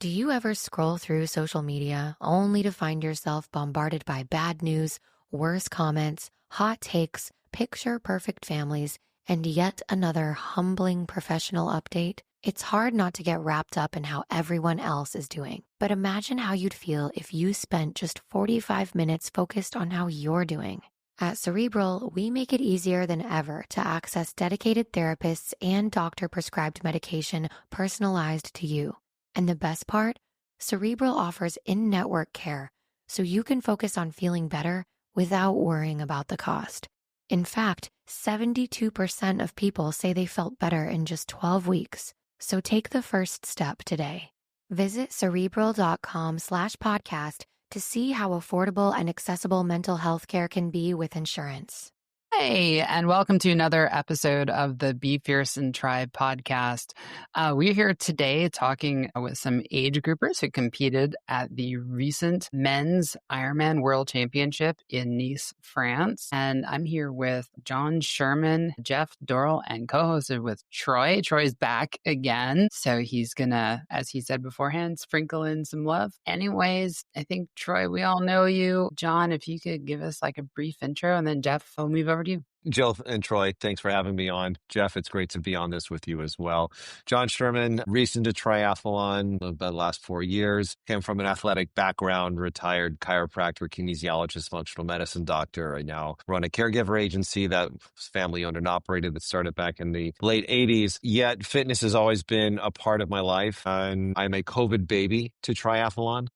Do you ever scroll through social media only to find yourself bombarded by bad news, worse comments, hot takes, picture perfect families, and yet another humbling professional update? It's hard not to get wrapped up in how everyone else is doing. But imagine how you'd feel if you spent just 45 minutes focused on how you're doing. At Cerebral, we make it easier than ever to access dedicated therapists and doctor-prescribed medication personalized to you. And the best part? Cerebral offers in-network care, so you can focus on feeling better without worrying about the cost. In fact, 72% of people say they felt better in just 12 weeks. So take the first step today. Visit Cerebral.com/podcast to see how affordable and accessible mental health care can be with insurance. Hey, and welcome to another episode of the Be Fierce and Try podcast. We're here today talking with some age groupers who competed at the recent men's Ironman World Championship in Nice, France. And I'm here with John Sherman, Jeff Dorrell, and co-hosted with Troy. Troy's back again. So he's gonna, as he said beforehand, sprinkle in some love. Anyways, I think, Troy, we all know you. John, if you could give us like a brief intro, and then Jeff, I'll move over to you. Jill and Troy, thanks for having me on. Jeff, it's great to be on this with you as well. John Sherman, recent to triathlon the last 4 years, came from an athletic background, retired chiropractor, kinesiologist, functional medicine doctor. I now run a caregiver agency that was family owned and operated that started back in the late 80s. Yet fitness has always been a part of my life. And I'm a COVID baby to triathlon,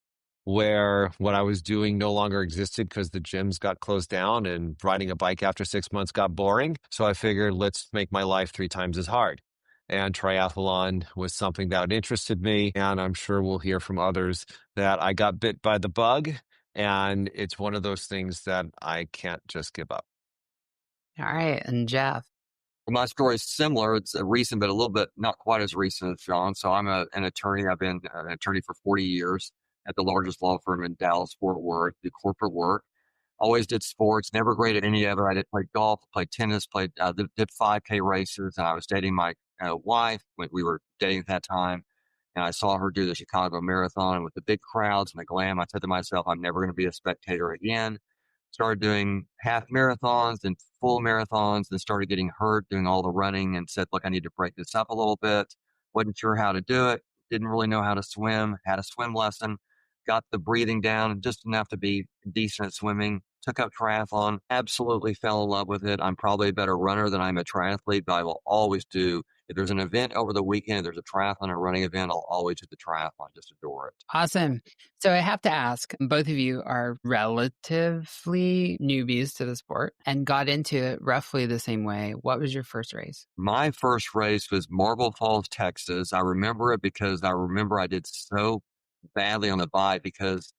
where what I was doing no longer existed because the gyms got closed down and riding a bike after 6 months got boring. So I figured, let's make my life 3 times as hard. And triathlon was something that interested me. And I'm sure we'll hear from others that I got bit by the bug. And it's one of those things that I can't just give up. All right. And Jeff. Well, my story is similar. It's recent, but a little bit not quite as recent as John. So I'm an attorney. I've been an attorney for 40 years at the largest law firm in Dallas, Fort Worth, did corporate work. Always did sports, never great at any of it. I did play golf, played tennis, did 5K races, and I was dating my wife when we were dating at that time. And I saw her do the Chicago Marathon, and with the big crowds and the glam, I said to myself, I'm never going to be a spectator again. Started doing half marathons and full marathons, and started getting hurt doing all the running, and said, look, I need to break this up a little bit. Wasn't sure how to do it. Didn't really know how to swim. Had a swim lesson. Got the breathing down just enough to be decent at swimming. Took up triathlon. Absolutely fell in love with it. I'm probably a better runner than I'm a triathlete, but I will always do. If there's an event over the weekend, if there's a triathlon or running event, I'll always do the triathlon. Just adore it. Awesome. So I have to ask, both of you are relatively newbies to the sport and got into it roughly the same way. What was your first race? My first race was Marble Falls, Texas. I remember it because I did so badly on the bike because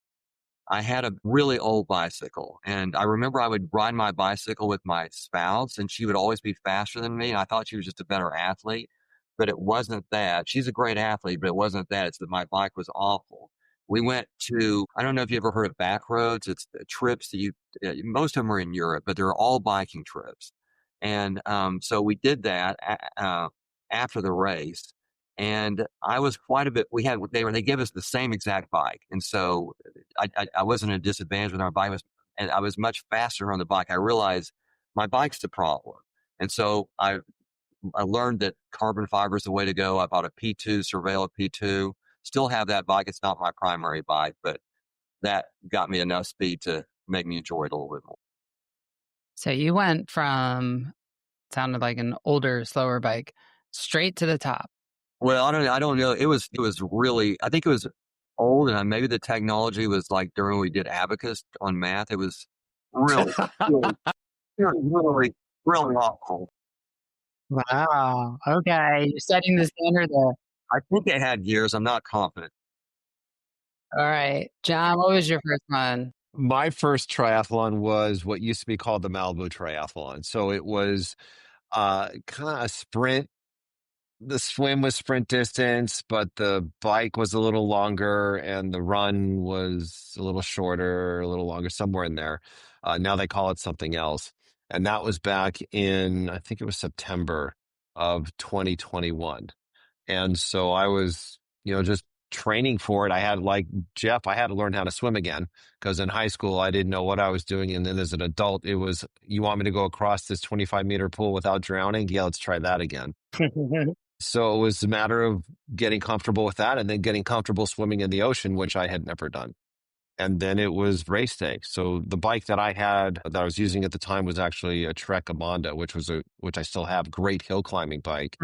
I had a really old bicycle. And I remember I would ride my bicycle with my spouse, and she would always be faster than me. And I thought she was just a better athlete, but it wasn't that. She's a great athlete, but it wasn't that. It's that my bike was awful. We went to, I don't know if you ever heard of back roads. It's the trips that most of them are in Europe, but they're all biking trips. And so we did that after the race. And I was quite a bit, they gave us the same exact bike. And so I wasn't at a disadvantage with our bike, and I was much faster on the bike. I realized my bike's the problem. And so I learned that carbon fiber is the way to go. I bought a P2, Surveil P2, still have that bike. It's not my primary bike, but that got me enough speed to make me enjoy it a little bit more. So you went from, sounded like an older, slower bike, straight to the top. Well, I don't know. It was really, I think it was old, and maybe the technology was like during when we did abacus on math. It was really, really awful. Wow. Okay. You're setting the standard there. I think it had gears. I'm not confident. All right. John, what was your first one? My first triathlon was what used to be called the Malibu Triathlon. So it was kind of a sprint. The swim was sprint distance, but the bike was a little longer and the run was a little shorter, a little longer, somewhere in there. Now they call it something else. And that was back in, I think it was September of 2021. And so I was, just training for it. I had, like Jeff, I had to learn how to swim again because in high school I didn't know what I was doing. And then as an adult, it was, you want me to go across this 25-meter pool without drowning? Yeah, let's try that again. So it was a matter of getting comfortable with that and then getting comfortable swimming in the ocean, which I had never done. And then it was race day. So the bike that I had that I was using at the time was actually a Trek Amonda, which I still have, great hill climbing bike.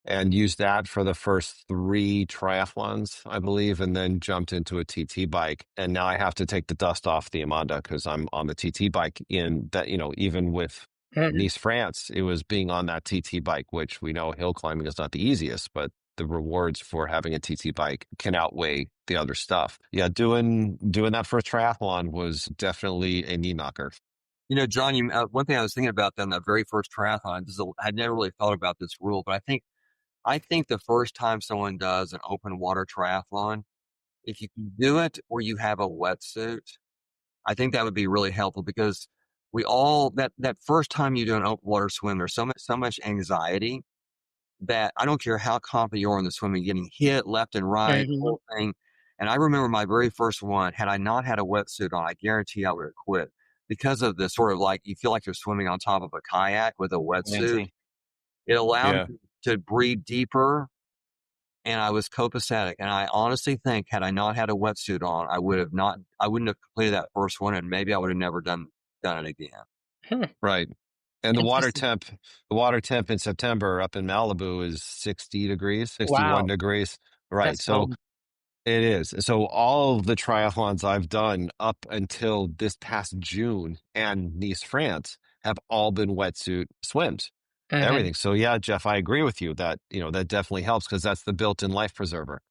And used that for the first 3 triathlons, I believe, and then jumped into a TT bike. And now I have to take the dust off the Amonda because I'm on the TT bike in that, even with Nice, France, it was being on that TT bike, which we know hill climbing is not the easiest, but the rewards for having a TT bike can outweigh the other stuff. Yeah, doing that first triathlon was definitely a knee knocker. John, one thing I was thinking about then, that very first triathlon, I'd never really thought about this rule, but I think the first time someone does an open water triathlon, if you can do it or you have a wetsuit, I think that would be really helpful because that first time you do an open water swim, there's so much anxiety that I don't care how confident you are in the swimming, getting hit left and right, the whole thing. And I remember my very first one, had I not had a wetsuit on, I guarantee I would have quit because of the sort of like, you feel like you're swimming on top of a kayak with a wetsuit. It allowed me to breathe deeper, and I was copacetic. And I honestly think, had I not had a wetsuit on, I wouldn't have completed that first one, and maybe I would have never done it again. Right. And the water temp in September up in Malibu is 60 degrees, 61 degrees. Right. That's so cold. It is. So all of the triathlons I've done up until this past June and Nice, France have all been wetsuit swims, everything. So yeah, Jeff, I agree with you that, that definitely helps because that's the built-in life preserver,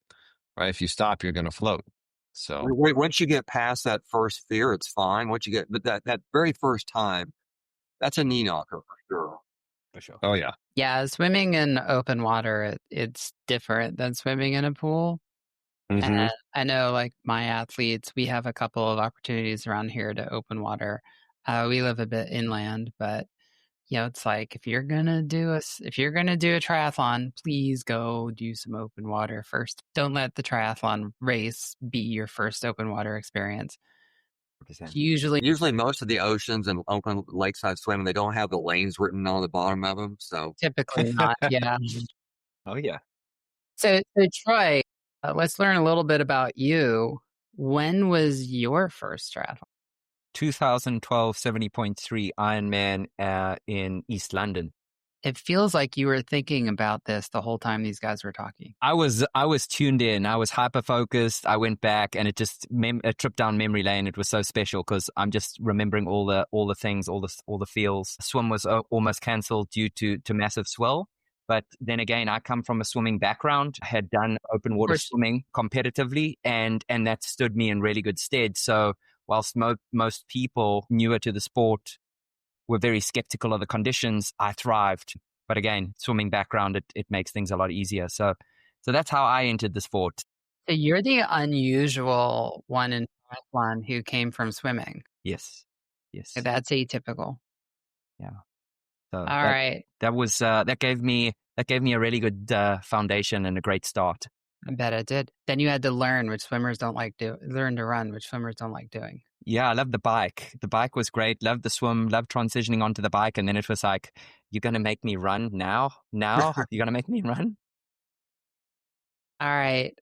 right? If you stop, you're going to float. So once you get past that first fear, it's fine. But that very first time, that's a knee knocker for sure. For sure. Oh yeah. Yeah. Swimming in open water, it's different than swimming in a pool. And I know, like my athletes, we have a couple of opportunities around here to open water. We live a bit inland, but it's like if you're gonna do a triathlon, please go do some open water first. Don't let the triathlon race be your first open water experience. Usually most of the oceans and open lakeside swimming, they don't have the lanes written on the bottom of them. So typically not. Yeah. Oh yeah. So Troy, let's learn a little bit about you. When was your first triathlon? 2012 70.3 Ironman in East London. It feels like you were thinking about this the whole time these guys were talking. I was tuned in. I was hyper focused. I went back, and it just a trip down memory lane. It was so special because I'm just remembering all the things, all the feels. Swim was almost cancelled due to massive swell. But then again, I come from a swimming background. I had done open water swimming competitively, and that stood me in really good stead. So whilst most people newer to the sport were very skeptical of the conditions, I thrived. But again, swimming background, it makes things a lot easier. So that's how I entered the sport. So you're the unusual one in triathlon who came from swimming. Yes. That's atypical. Yeah. So all right. That gave me a really good foundation and a great start. I bet it did. Then you had to learn which swimmers don't like learn to run, which swimmers don't like doing. Yeah, I loved the bike. The bike was great. Loved the swim, loved transitioning onto the bike. And then it was like, you're going to make me run now? You're going to make me run? All right.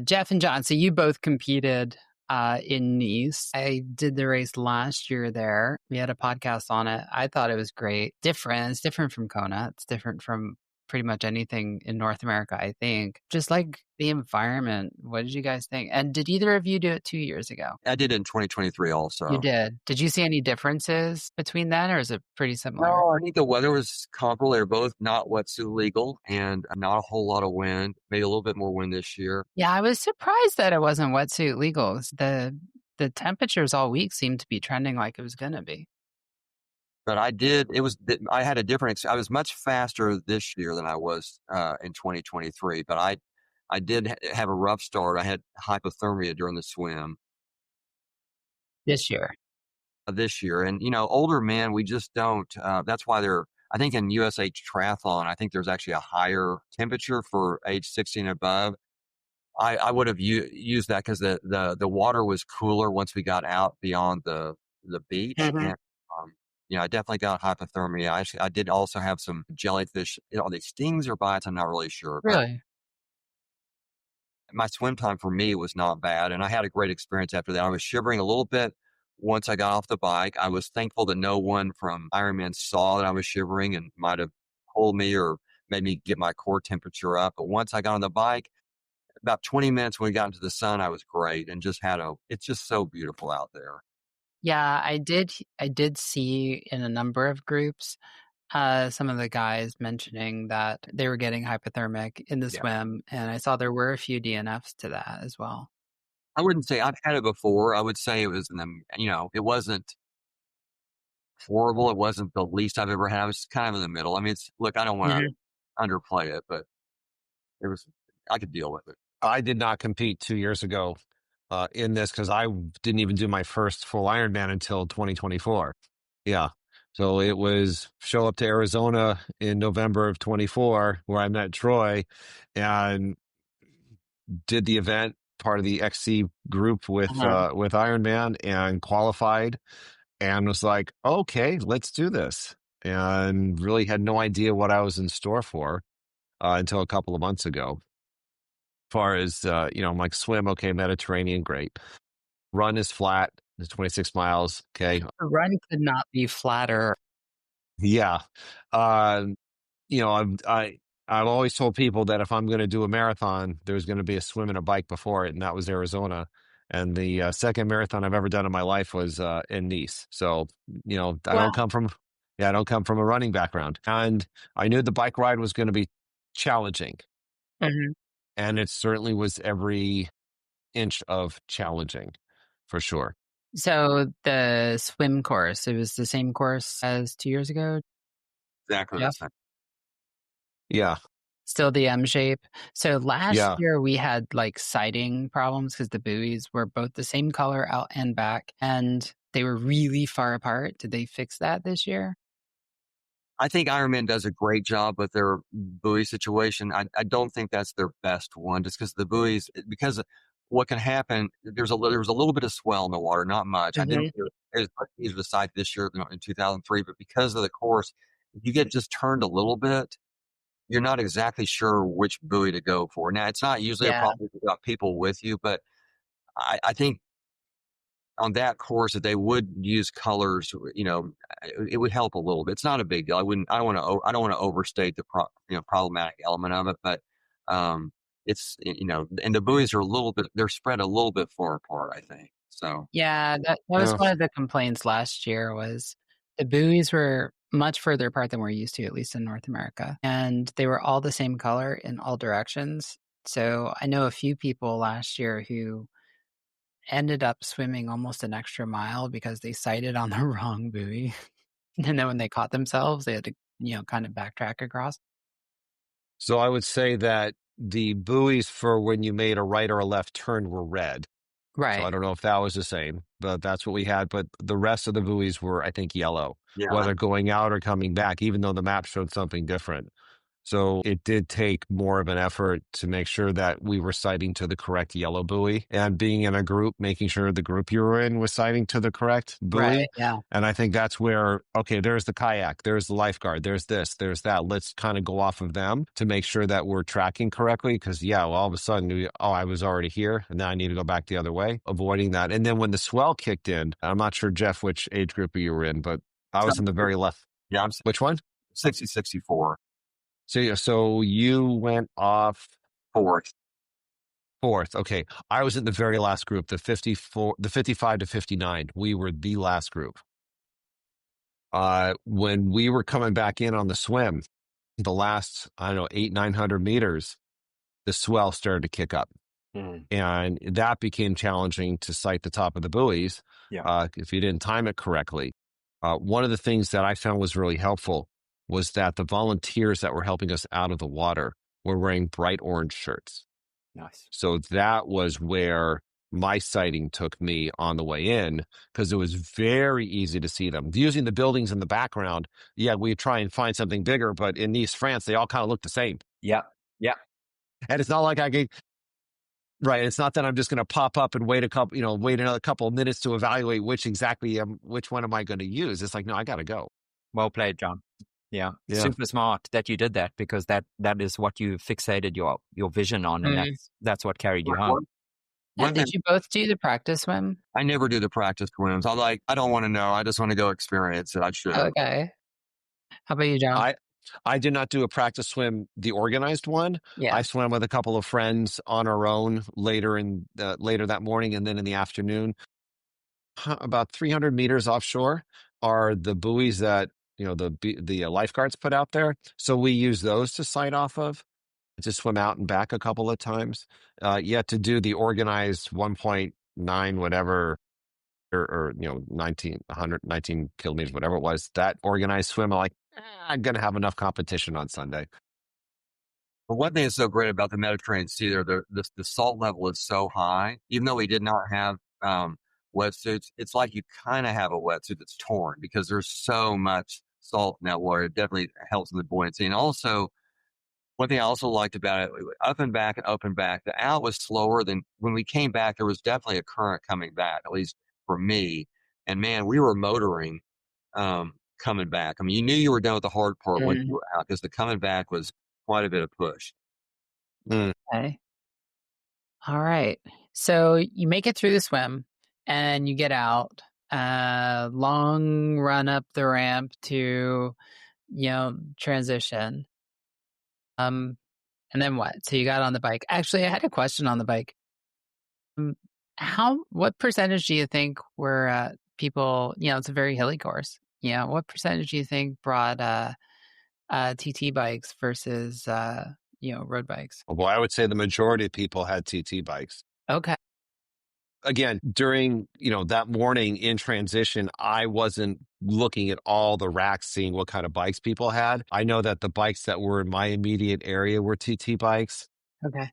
Jeff and John, so you both competed in Nice. I did the race last year there. We had a podcast on it. I thought it was great. It's different from Kona. It's different from pretty much anything in North America, I think. Just like the environment. What did you guys think? And did either of you do it 2 years ago? I did it in 2023 also. You did. Did you see any differences between that, or is it pretty similar? No, I think the weather was comparable. They were both not wetsuit legal and not a whole lot of wind. Maybe a little bit more wind this year. Yeah, I was surprised that it wasn't wetsuit legal. The temperatures all week seemed to be trending like it was going to be. But I had a different, I was much faster this year than I was in 2023, but I did have a rough start. I had hypothermia during the swim. This year. And, older men, we just don't, that's why I think in USA Triathlon, I think there's actually a higher temperature for age 60 and above. I would have used that because the water was cooler once we got out beyond the beach. Mhm. And, I definitely got hypothermia. I did also have some jellyfish, are they stings or bites? I'm not really sure, but Really? my swim time for me was not bad. And I had a great experience after that. I was shivering a little bit once I got off the bike. I was thankful that no one from Ironman saw that I was shivering and might have pulled me or made me get my core temperature up. But once I got on the bike, about 20 minutes when we got into the sun, I was great and it's just so beautiful out there. Yeah, I did see in a number of groups, some of the guys mentioning that they were getting hypothermic in the Yeah. swim, and I saw there were a few DNFs to that as well. I wouldn't say I've had it before. I would say it was it wasn't horrible. It wasn't the least I've ever had. It was kind of in the middle. I mean, look, I don't want to underplay it, but I could deal with it. I did not compete 2 years ago in this because I didn't even do my first full Ironman until 2024. Yeah. So it was show up to Arizona in November of 24 where I met Troy and did the event, part of the XC group with Ironman and qualified and was like, okay, let's do this. And really had no idea what I was in store for until a couple of months ago. As far as, I'm like swim, okay, Mediterranean, great. Run is flat, it's 26 miles, okay. The run could not be flatter. Yeah. Uh, I've always told people that if I'm going to do a marathon, there's going to be a swim and a bike before it, and that was Arizona. And the second marathon I've ever done in my life was in Nice. So, I Wow. I don't come from a running background, and I knew the bike ride was going to be challenging, Mhm. and it certainly was every inch of challenging, for sure. So the swim course, it was the same course as 2 years ago? Exactly the Yep. same. Yeah, Still the M shape. So last yeah. year we had like sighting problems because the buoys were both the same color out and back, and they were really far apart. Did they fix that this year? I think Ironman does a great job with their buoy situation. I don't think that's their best one just because the buoys, because what can happen, there was a little bit of swell in the water, not much. I didn't, it was much easier to sight this year than in 2003, but because of the course, if you get just turned a little bit, you're not exactly sure which buoy to go for. Now, it's not usually a Yeah. problem if you've got people with you, but I think on that course that they would use colors, it would help a little bit. It's not a big deal. I don't want to overstate the problematic element of it, but, and the buoys are they're spread a little bit far apart, I think. So, Yeah, that was Yeah. one of the complaints last year was the buoys were much further apart than we're used to, at least in North America. And they were all the same color in all directions. So I know a few people last year who ended up swimming almost an extra mile because they sighted on the wrong buoy. And then when they caught themselves, they had to, kind of backtrack across. So I would say that the buoys for when you made a right or a left turn were red. So I Right. don't know if that was the same, but that's what we had. But the rest of the buoys were, I think, yellow, yeah, whether going out or coming back, even though the map showed something different. So it did take more of an effort to make sure that we were sighting to the correct yellow buoy and being in a group, making sure the group you were in was sighting to the correct buoy. Right. Yeah. And I think that's where, okay, there's the kayak, there's the lifeguard, there's this, there's that. Let's kind of go off of them to make sure that we're tracking correctly. Cause all of a sudden, I was already here and now I need to go back the other way, avoiding that. And then when the swell kicked in, I'm not sure, Jeff, which age group you were in, but I was in the very left. yeah, I'm Which one? 64. So you went off Fourth. fourth. Okay. I was in the very last group, the 55 to 59. We were the last group. When we were coming back in on the swim, the last, 900 meters, the swell started to kick up. And that became challenging to sight the top of the buoys. Yeah. If you didn't time it correctly. One of the things that I found was really helpful was that the volunteers that were helping us out of the water were wearing bright orange shirts. Nice. So that was where my sighting took me on the way in because it was very easy to see them. Using the buildings in the background, we try and find something bigger, but in Nice, France, they all kind of look the same. Yeah. Yeah. And it's not like I could Right. It's not that I'm just going to pop up and wait wait another couple of minutes to evaluate which one am I going to use. It's like, no, I got to go. Well played, John. Yeah. Yeah. Super smart that you did that, because that is what you fixated your vision on, and that's what carried you home. And did you both do the practice swim? I never do the practice swims. I don't want to know. I just want to go experience it. I should. Okay. How about you, John? I did not do a practice swim, the organized one. Yeah. I swam with a couple of friends on our own later that morning, and then in the afternoon. About 300 meters offshore are the buoys that the lifeguards put out there. So we use those to sight off of, to swim out and back a couple of times. Yet to do the organized 1.9 whatever, or 19 kilometers, whatever it was, that organized swim, I'm like, I'm going to have enough competition on Sunday. But one thing that's so great about the Mediterranean Sea, there, the salt level is so high. Even though we did not have wetsuits, it's like you kind of have a wetsuit that's torn because there's so much salt in that water. It definitely helps with the buoyancy. And also, one thing I also liked about it, up and back. The out was slower than when we came back. There was definitely a current coming back, at least for me. And man, we were motoring coming back. I mean, you knew you were done with the hard part when you were out, because the coming back was quite a bit of push. Okay. All right. So you make it through the swim and you get out. Long run up the ramp to, transition. And then what? So you got on the bike. Actually, I had a question on the bike. What percentage do you think were people? It's a very hilly course. What percentage do you think brought TT bikes versus road bikes? Well, I would say the majority of people had TT bikes. Okay. Again, during that morning in transition, I wasn't looking at all the racks, seeing what kind of bikes people had. I know that the bikes that were in my immediate area were TT bikes. Okay.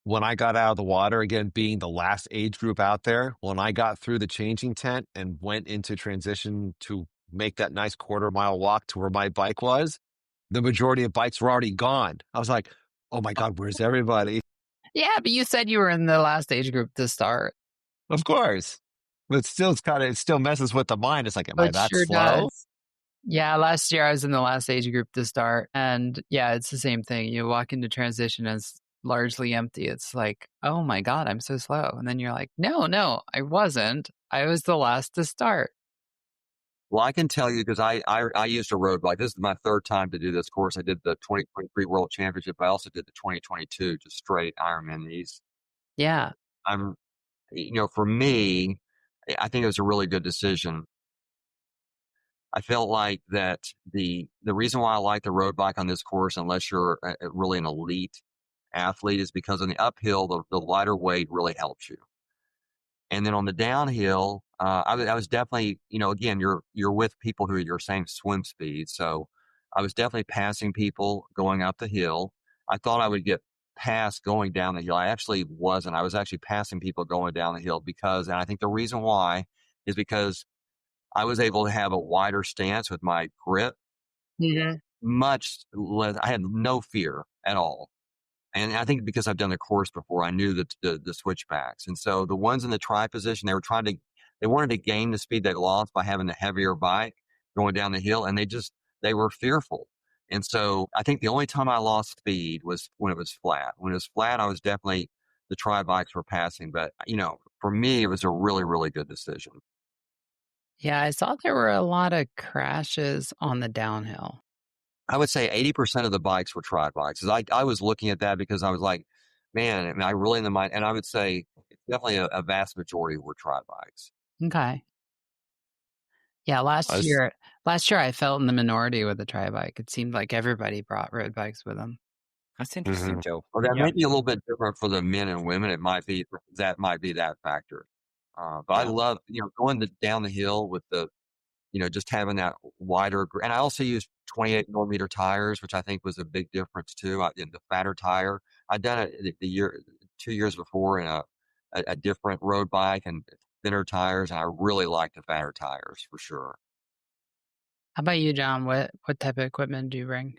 When I got out of the water, again, being the last age group out there, when I got through the changing tent and went into transition to make that nice quarter-mile walk to where my bike was, the majority of bikes were already gone. I was like, oh my God, where's everybody? Yeah, but you said you were in the last age group to start. Of course. But still, it still messes with the mind. It's like, am I that sure slow? Does. Yeah, last year I was in the last age group to start. And yeah, it's the same thing. You walk into transition and it's largely empty. It's like, oh my God, I'm so slow. And then you're like, no, I wasn't. I was the last to start. Well, I can tell you, because I used a road bike. This is my third time to do this course. I did the 2023 World Championship. I also did the 2022 just straight Ironman. These. Yeah. For me, I think it was a really good decision. I felt like that the reason why I like the road bike on this course, unless you're really an elite athlete, is because on the uphill, the lighter weight really helps you. And then on the downhill, I was definitely, again, you're with people who are your same swim speed. So I was definitely passing people going up the hill. I thought I would get past going down the hill. I actually wasn't. I was actually passing people going down the hill and I think the reason why is because I was able to have a wider stance with my grip. Mm-hmm. Much less. I had no fear at all. And I think because I've done the course before, I knew the switchbacks. And so the ones in the tri position, they wanted to gain the speed they lost by having the heavier bike going down the hill. And they were fearful. And so I think the only time I lost speed was when it was flat. When it was flat, I was definitely, the tri bikes were passing. But, for me, it was a really, really good decision. Yeah, I saw there were a lot of crashes on the downhill. I would say 80% of the bikes were tri bikes. I was looking at that because I was like, man, am I really in the mind? And I would say it's definitely a vast majority were tri bikes. Okay. Yeah, last year I felt in the minority with the tri bike. It seemed like everybody brought road bikes with them. That's interesting, Joe. Well, that might be a little bit different for the men and women. It might be that factor. But I love, going down the hill with the, just having that wider. And I also used 28 millimeter tires, which I think was a big difference too. In the fatter tire, I'd done it 2 years before in a different road bike and thinner tires. And I really like the fatter tires for sure. How about you, John? What type of equipment do you bring?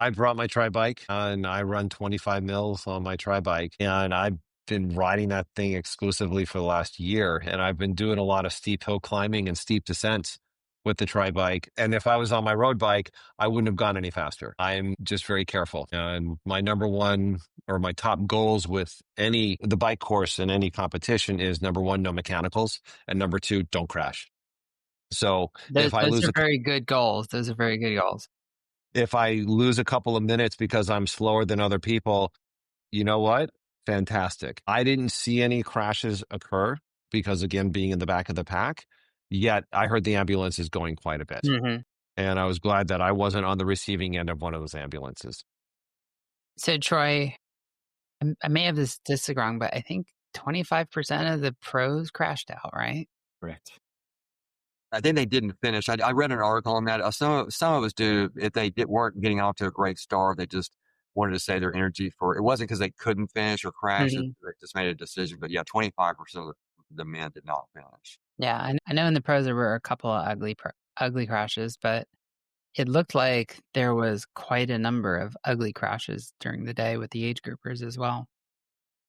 I brought my tri bike and I run 25 mils on my tri bike, and I've been riding that thing exclusively for the last year. And I've been doing a lot of steep hill climbing and steep descents with the tri bike. And if I was on my road bike, I wouldn't have gone any faster. I'm just very careful. And my number one or my top goals with the bike course in any competition is number one, no mechanicals. And number two, don't crash. So Those are very good goals. Those are very good goals. If I lose a couple of minutes because I'm slower than other people, you know what? Fantastic. I didn't see any crashes occur because, again, being in the back of the pack, yet I heard the ambulance is going quite a bit. Mm-hmm. And I was glad that I wasn't on the receiving end of one of those ambulances. So, Troy, I may have this wrong, but I think 25% of the pros crashed out, right? Correct. I think they didn't finish. I read an article on that. Some of us do, if they weren't getting off to a great start, they just wanted to save their energy for it. Wasn't because they couldn't finish or crash. Mm-hmm. They just made a decision. But yeah, 25% of the men did not finish. Yeah, I know in the pros there were a couple of ugly crashes, but it looked like there was quite a number of ugly crashes during the day with the age groupers as well.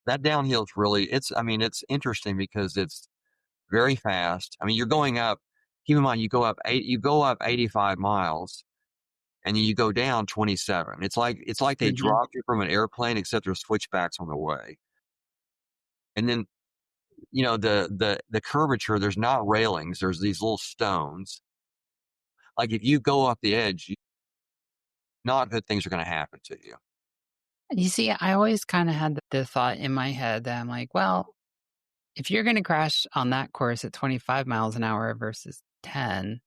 That downhill is really, it's interesting because it's very fast. I mean, you're going up, keep in mind, you go up 85 miles and then you go down 27. It's like they dropped you from an airplane, except there's switchbacks on the way. And then, the curvature, there's not railings. There's these little stones. Like if you go off the edge, not good things are going to happen to you. You see, I always kind of had the thought in my head that I'm like, well, if you're going to crash on that course at 25 miles an hour versus 10,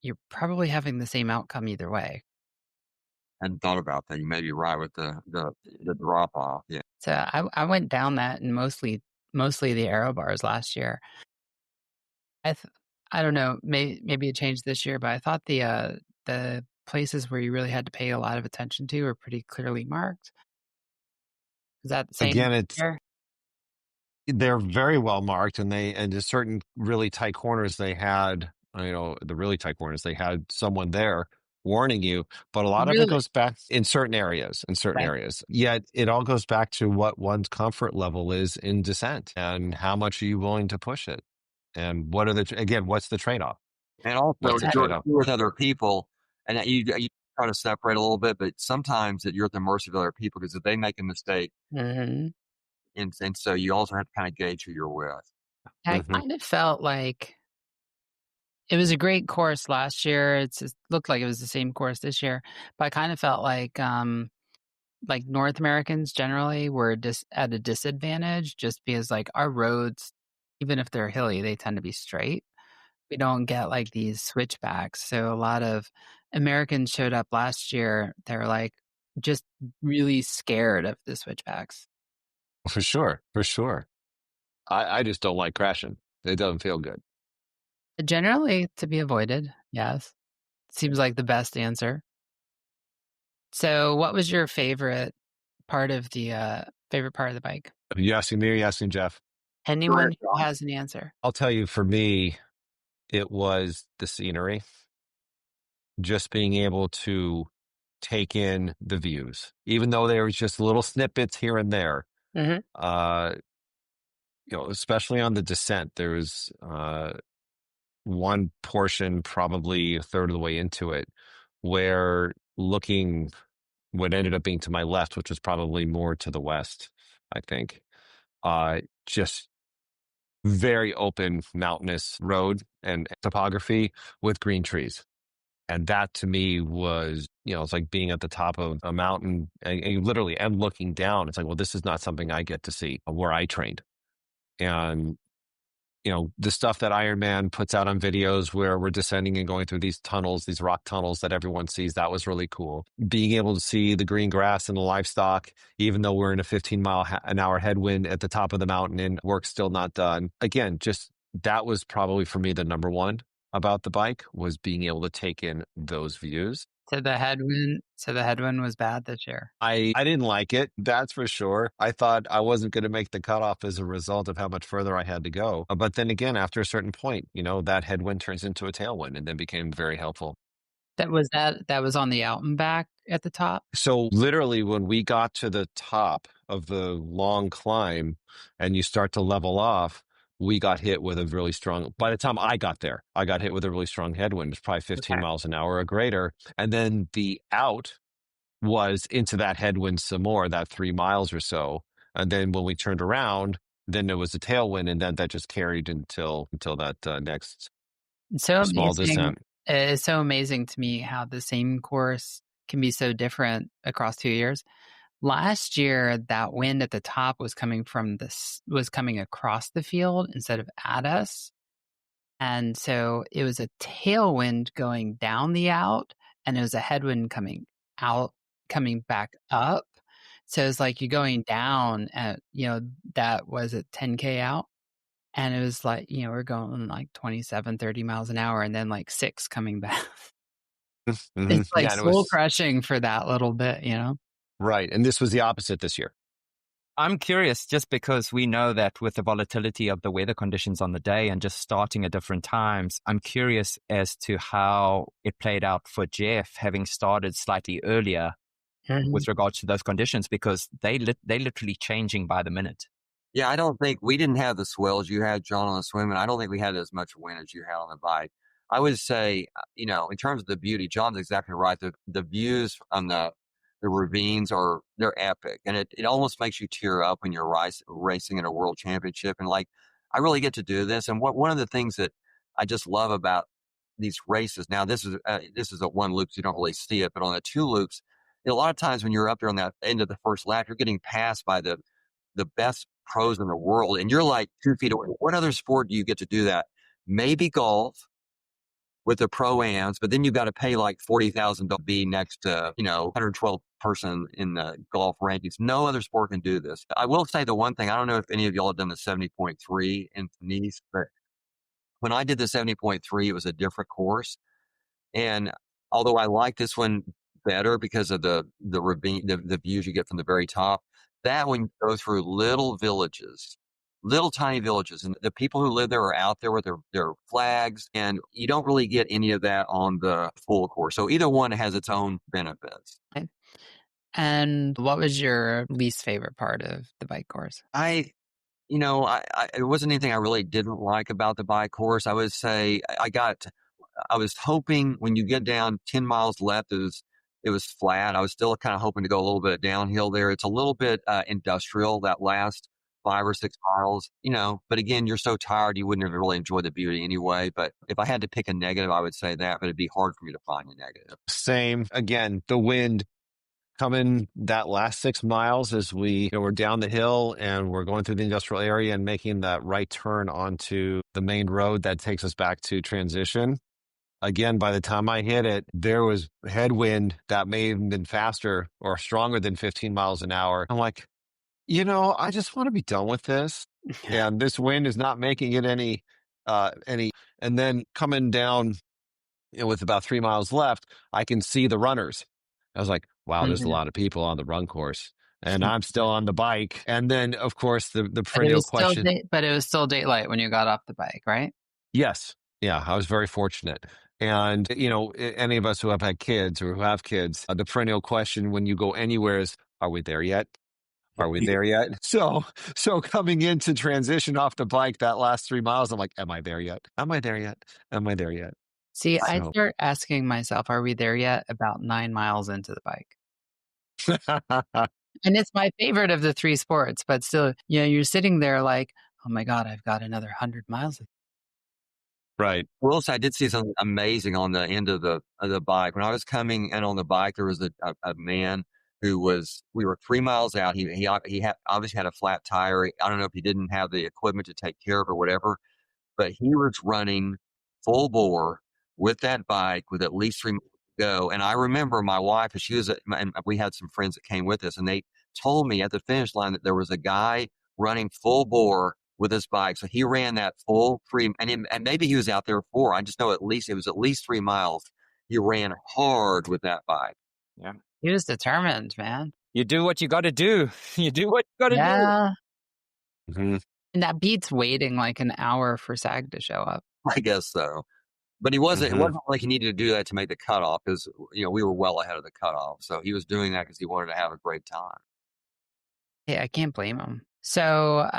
you're probably having the same outcome either way. I hadn't thought about that. You may be right with the drop off. Yeah. So I went down that and mostly the aero bars last year. I don't know, maybe it changed this year, but I thought the places where you really had to pay a lot of attention to were pretty clearly marked. Is that the same? Again, they're very well marked, and in certain really tight corners they had, the really tight corners, they had someone there warning you, but a lot of it goes back in certain areas, Yet it all goes back to what one's comfort level is in descent and how much are you willing to push it? And what's the trade-off? And also, you're with other people, and you try to separate a little bit, but sometimes you're at the mercy of other people because if they make a mistake, and so you also have to kind of gauge who you're with. I kind of felt like it was a great course last year. It looked like it was the same course this year, but I kind of felt like North Americans generally were at a disadvantage just because like our roads, even if they're hilly, they tend to be straight. We don't get like these switchbacks. So a lot of Americans showed up last year. They're like just really scared of the switchbacks. For sure. I just don't like crashing. It doesn't feel good. Generally to be avoided. Yes. Seems like the best answer. So what was your favorite part of the bike? Are you asking me or are you asking Jeff? Anyone who has an answer. I'll tell you, for me, it was the scenery. Just being able to take in the views, even though there was just little snippets here and there. Especially on the descent, there was one portion, probably a third of the way into it, where looking what ended up being to my left, which was probably more to the west, I think, just very open mountainous road and topography with green trees. And that to me was, it's like being at the top of a mountain and literally and looking down. It's like, well, this is not something I get to see where I trained. And, the stuff that IRONMAN puts out on videos where we're descending and going through these tunnels, these rock tunnels that everyone sees, that was really cool. Being able to see the green grass and the livestock, even though we're in a 15-mile-an-hour headwind at the top of the mountain and work's still not done. Again, just that was probably for me the number one about the bike, was being able to take in those views. So the headwind was bad this year. I didn't like it, that's for sure. I thought I wasn't going to make the cutoff as a result of how much further I had to go. But then again, after a certain point, that headwind turns into a tailwind and then became very helpful. That was on the out and back at the top? So literally when we got to the top of the long climb and you start to level off, we got hit with a really strong, by the time I got there, I got hit with a really strong headwind. It's probably 15 Okay. miles an hour or greater. And then the out was into that headwind some more, that 3 miles or so. And then when we turned around, then there was a tailwind, and then that just carried until that next It's so small amazing. descent. It's so amazing to me how the same course can be so different across 2 years. Last year, that wind at the top was coming across the field instead of at us. And so it was a tailwind going down the out, and it was a headwind coming back up. So it's like you're going down at, that was at 10K out. And it was like, we're going like 27, 30 miles an hour, and then like 6 coming back. Mhm. It's like Yeah, and it soul was crushing for that little bit, right. And this was the opposite this year. I'm curious just because we know that with the volatility of the weather conditions on the day and just starting at different times, I'm curious as to how it played out for Jeff, having started slightly earlier with regards to those conditions, because they literally changing by the minute. Yeah, I don't think we didn't have the swells you had, John, on the swim, and I don't think we had as much wind as you had on the bike. I would say, in terms of the beauty, John's exactly right. The views on the ravines they're epic, and it almost makes you tear up when you're racing in a world championship. And like, I really get to do this. And one of the things that I just love about these races now, this is a one loop, so you don't really see it, but on the two loops, a lot of times when you're up there on that end of the first lap, you're getting passed by the best pros in the world, and you're like 2 feet away. What other sport do you get to do that? Maybe golf with the pro-ams, but then you've got to pay like $40,000 to be next to, 112 person in the golf rankings. No other sport can do this. I will say the one thing, I don't know if any of y'all have done the 70.3 in Nice, but when I did the 70.3, it was a different course. And although I like this one better because of the ravine, the views you get from the very top, that one you go through little tiny villages, and the people who live there are out there with their flags, and you don't really get any of that on the full course. So either one has its own benefits. Okay. And what was your least favorite part of the bike course? I it wasn't anything I really didn't like about the bike course. I would say I was hoping when you get down 10 miles left, it was flat. I was still kind of hoping to go a little bit downhill there. It's a little bit industrial, that last 5 or 6 miles, but again, you're so tired, you wouldn't have really enjoyed the beauty anyway. But if I had to pick a negative, I would say that, but it'd be hard for me to find a negative. Same. Again, the wind coming that last 6 miles as we're down the hill and we're going through the industrial area and making that right turn onto the main road that takes us back to transition. Again, by the time I hit it, there was headwind that may have been faster or stronger than 15 miles an hour. I'm like, I just want to be done with this. And this wind is not making it any, and then coming down, with about 3 miles left, I can see the runners. I was like, wow, there's a lot of people on the run course, and I'm still on the bike. And then, of course, the perennial question. But it was still daylight when you got off the bike, right? Yes. Yeah, I was very fortunate. And, any of us who have had kids or who have kids, the perennial question when you go anywhere is, are we there yet? Are we there yet? So coming into transition off the bike, that last 3 miles, I'm like, am I there yet? Am I there yet? Am I there yet? See, I start asking myself, are we there yet? About 9 miles into the bike. And it's my favorite of the 3 sports, but still, you're sitting there like, oh my God, I've got another 100 miles. Right. Well, I did see something amazing on the end of the bike. When I was coming in on the bike, there was a man we were 3 miles out. He obviously had a flat tire. I don't know if he didn't have the equipment to take care of it or whatever, but he was running full bore with that bike with at least 3 miles to go. And I remember my wife, and we had some friends that came with us, and they told me at the finish line that there was a guy running full bore with his bike. So he ran that full 3, and maybe he was out there 4. I just know it was at least 3 miles. He ran hard with that bike. Yeah. He was determined, man. You do what you got to do. You do what you got to do. Yeah. Mm-hmm. And that beats waiting like an hour for SAG to show up. I guess so. But he wasn't. It Mm-hmm. wasn't like he needed to do that to make the cutoff because we were well ahead of the cutoff. So he was doing that because he wanted to have a great time. Yeah, I can't blame him. So,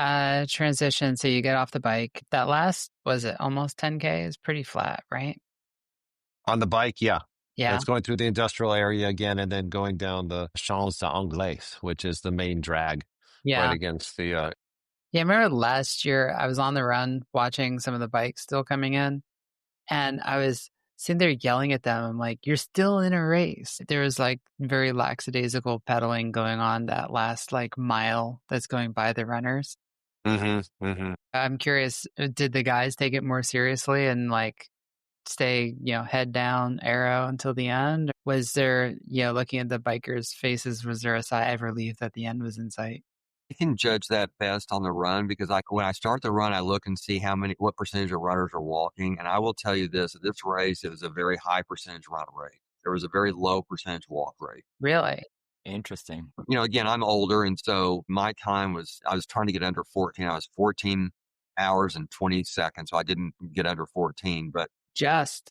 transition. So you get off the bike. That last, was it almost 10K? Is pretty flat, right? On the bike, yeah. Yeah. It's going through the industrial area again and then going down the Champs-Anglais, which is the main drag Yeah. right against the. Yeah, I remember last year I was on the run watching some of the bikes still coming in, and I was sitting there yelling at them. I'm like, you're still in a race. There was like very lackadaisical pedaling going on that last like mile that's going by the runners. Mm-hmm, mm-hmm. I'm curious, did the guys take it more seriously and like stay, head down, arrow until the end? Was there, looking at the bikers' faces, was there a sigh of relief that the end was in sight? I can judge that best on the run because when I start the run, I look and see what percentage of runners are walking. And I will tell you this, at this race, it was a very high percentage run rate. There was a very low percentage walk rate. Really? Interesting. Again, I'm older. And so my time I was trying to get under 14. I was 14 hours and 20 seconds. So I didn't get under 14, but Just.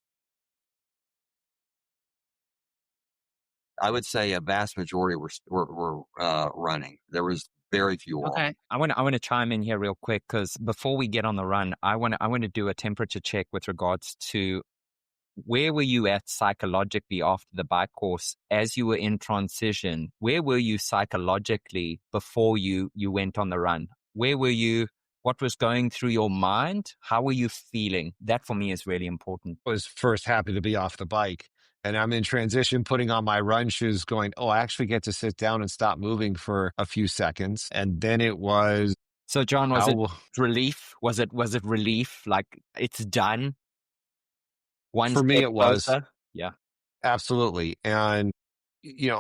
I would say a vast majority were running. There was very few walking. Okay. I want to chime in here real quick because before we get on the run, I want to do a temperature check with regards to where were you at psychologically after the bike course as you were in transition? Where were you psychologically before you went on the run? Where were you? What was going through your mind? How were you feeling? That for me is really important. I was first happy to be off the bike. And I'm in transition, putting on my run shoes, going, oh, I actually get to sit down and stop moving for a few seconds. And then it was. So, John, was it relief? Was it relief? Like it's done? For me, it was. Closer? Yeah. Absolutely. And,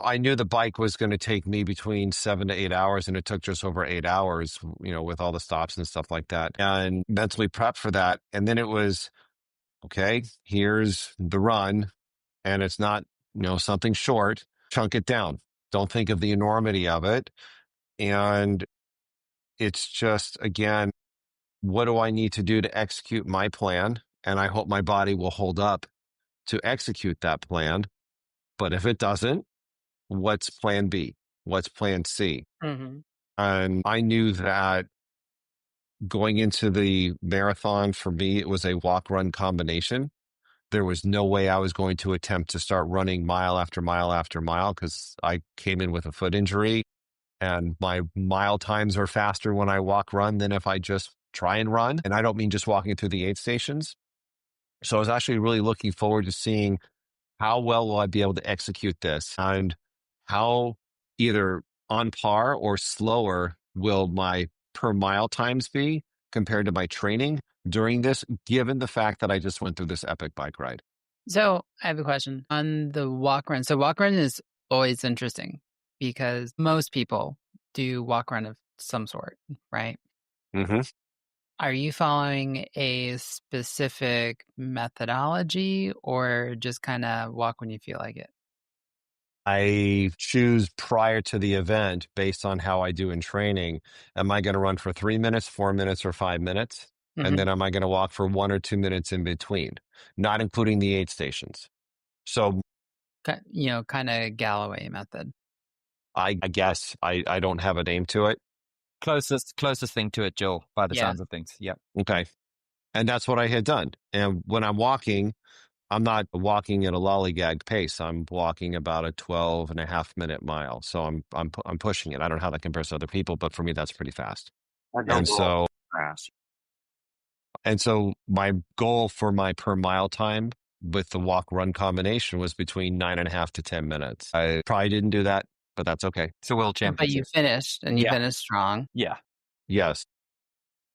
I knew the bike was going to take me between 7 to 8 hours, and it took just over 8 hours, with all the stops and stuff like that, and mentally prepped for that. And then it was, okay, here's the run. And it's not, something short, chunk it down. Don't think of the enormity of it. And it's just, again, what do I need to do to execute my plan? And I hope my body will hold up to execute that plan. But if it doesn't, what's plan B? What's plan C? Mm-hmm. And I knew that going into the marathon, for me, it was a walk-run combination. There was no way I was going to attempt to start running mile after mile after mile because I came in with a foot injury, and my mile times are faster when I walk run than if I just try and run. And I don't mean just walking through the aid stations. So I was actually really looking forward to seeing how well will I be able to execute this, and how either on par or slower will my per mile times be compared to my training during this, given the fact that I just went through this epic bike ride. So I have a question on the walk run. So walk run is always interesting because most people do walk run of some sort, right? Mm-hmm. Are you following a specific methodology or just kind of walk when you feel like it? I choose prior to the event based on how I do in training. Am I going to run for 3 minutes, 4 minutes, or 5 minutes? Mm-hmm. And then am I going to walk for 1 or 2 minutes in between, not including the aid stations? So, kind of Galloway method. I guess I don't have a name to it. Closest thing to it, Joel, by the sounds of things. Yeah. Okay. And that's what I had done. And when I'm walking, I'm not walking at a lollygag pace. I'm walking about a 12.5-minute mile. So I'm pushing it. I don't know how that compares to other people, but for me, that's pretty fast. And so my goal for my per mile time with the walk run combination was between 9.5 to 10 minutes. I probably didn't do that, but that's okay. It's a world championship. But you finished, and you finished strong. Yeah. Yes.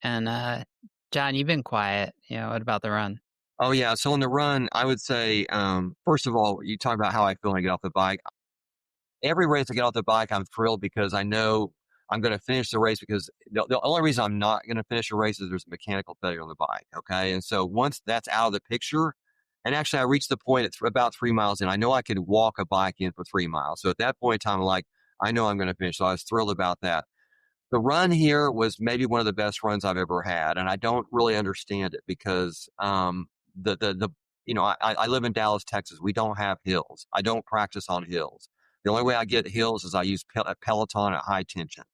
And John, you've been quiet. What about the run? Oh, yeah. So on the run, I would say, first of all, you talk about how I feel when I get off the bike. Every race I get off the bike, I'm thrilled because I know I'm going to finish the race, because the only reason I'm not going to finish a race is there's a mechanical failure on the bike. Okay. And so once that's out of the picture, and actually I reached the point at about 3 miles in, I know I could walk a bike in for 3 miles. So at that point in time, I'm like, I know I'm going to finish. So I was thrilled about that. The run here was maybe one of the best runs I've ever had. And I don't really understand it because, the I live in Dallas, Texas. We don't have hills. I don't practice on hills. The only way I get hills is I use Peloton at high tension.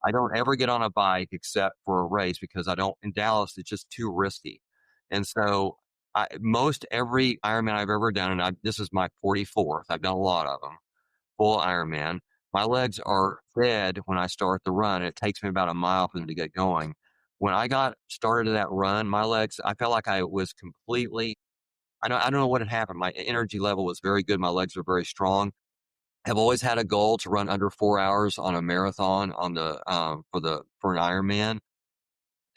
I don't ever get on a bike except for a race because in Dallas, it's just too risky. And so most every Ironman I've ever done, and this is my 44th, I've done a lot of them, full Ironman. My legs are fed when I start the run. It takes me about a mile for them to get going. When I got started that run, my legs, I felt like I was completely, I don't know what had happened. My energy level was very good. My legs were very strong. I've always had a goal to run under 4 hours on a marathon for an Ironman.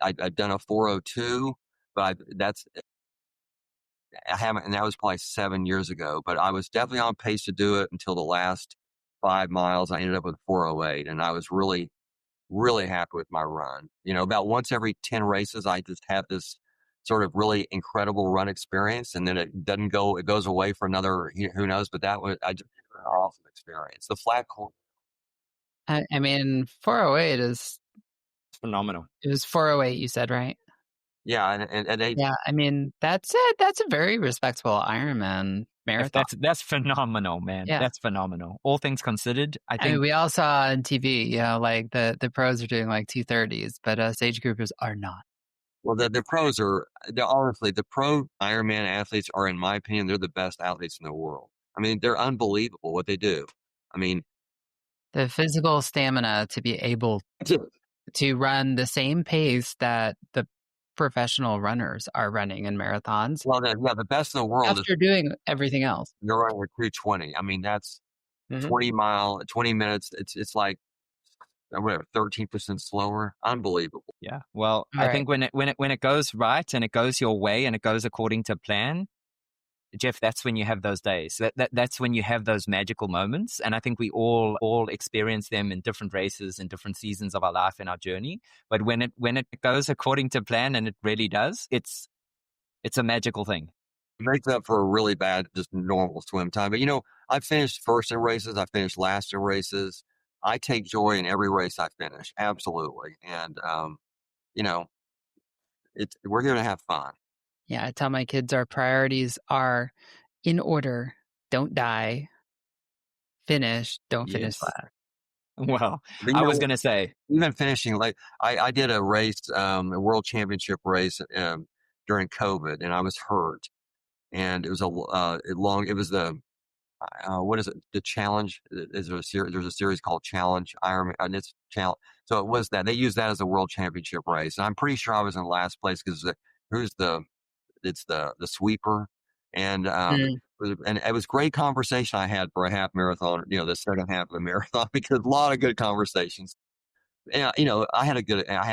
I've done a 4:02, but I haven't, and that was probably 7 years ago. But I was definitely on pace to do it until the last 5 miles. I ended up with 4:08, and I was really, really happy with my run. About once every 10 races, I just have this sort of really incredible run experience, and then it goes away for another, who knows, but I just had an awesome experience. The flat course. I mean, 408 is phenomenal. it was 408, you said, right? Yeah, and they, Yeah, I mean, that's it. That's a very respectable Ironman marathon. That's phenomenal, man. Yeah. That's phenomenal. All things considered, I think. mean, we all saw on TV, like the pros are doing like 2:30s, but us age groupers are not. well, the pros honestly, the pro Ironman athletes are, in my opinion, they're the best athletes in the world. I mean, they're unbelievable what they do. I mean, The physical stamina to be able to run the same pace that the professional runners are running in marathons well, the best in the world after doing everything else. they're running a 2:20. I mean, that's 20 minutes. It's like whatever, 13% slower. Unbelievable. Yeah. Well, All I right. think when it goes right and it goes your way and it goes according to plan, Jeff, that's when you have those days. That's when you have those magical moments. And I think we all experience them in different races, in different seasons of our life and our journey. But when it goes according to plan, and it really does, it's a magical thing. It makes up for a really bad, just normal swim time. But I finished first in races. I finished last in races. I take joy in every race I finish. Absolutely. And, we're here to have fun. Yeah, I tell my kids our priorities are in order: don't die, finish, don't finish Yes. last. Well, But I was going to say, even finishing, like I did a race, a world championship race during COVID, and I was hurt, and it was it was the what is it? The challenge. Is there a series? There's a series called Challenge Ironman, and it's challenge. So it was that they used that as a world championship race, and I'm pretty sure I was in last place because it's the sweeper, and it was great conversation I had for a half marathon. The second half of the marathon because a lot of good conversations. And I had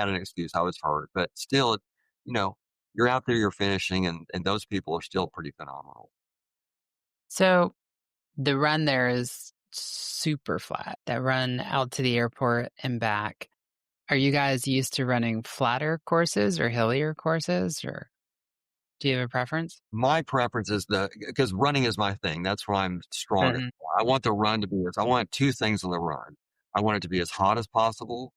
an excuse. I was hurt, but still, you're out there, you're finishing, and those people are still pretty phenomenal. So the run there is super flat. That run out to the airport and back. Are you guys used to running flatter courses or hillier courses, or do you have a preference? My preference is because running is my thing. That's where I'm strongest. I want the run to be I want two things on the run. I want it to be as hot as possible,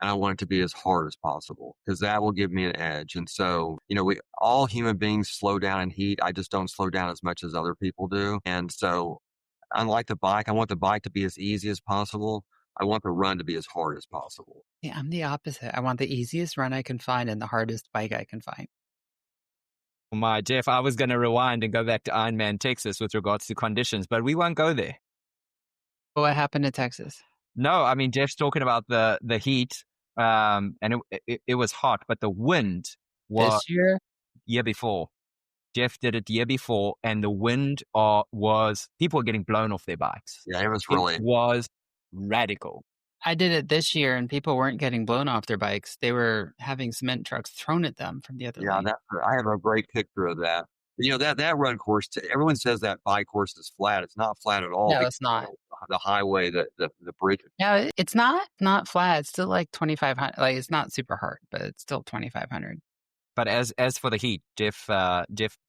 and I want it to be as hard as possible because that will give me an edge. And so, we all human beings slow down in heat. I just don't slow down as much as other people do. And so, unlike the bike, I want the bike to be as easy as possible. I want the run to be as hard as possible. Yeah, I'm the opposite. I want the easiest run I can find and the hardest bike I can find. my Jeff, I was going to rewind and go back to Ironman Texas with regards to conditions, but we won't go there. What happened in Texas? No, I mean, Jeff's talking about the heat, and it was hot, but the wind was This year? year before. Jeff did it year before, and the wind was, people were getting blown off their bikes. Yeah, it It was radical. I did it this year, and people weren't getting blown off their bikes. They were having cement trucks thrown at them from the other lane. I have a great picture of that. That run course, everyone says that bike course is flat. It's not flat at all. No, it's not. The highway, the bridge. No, it's not flat. It's still like 2,500. Like, it's not super hard, but it's still 2,500. But as for the heat, Jeff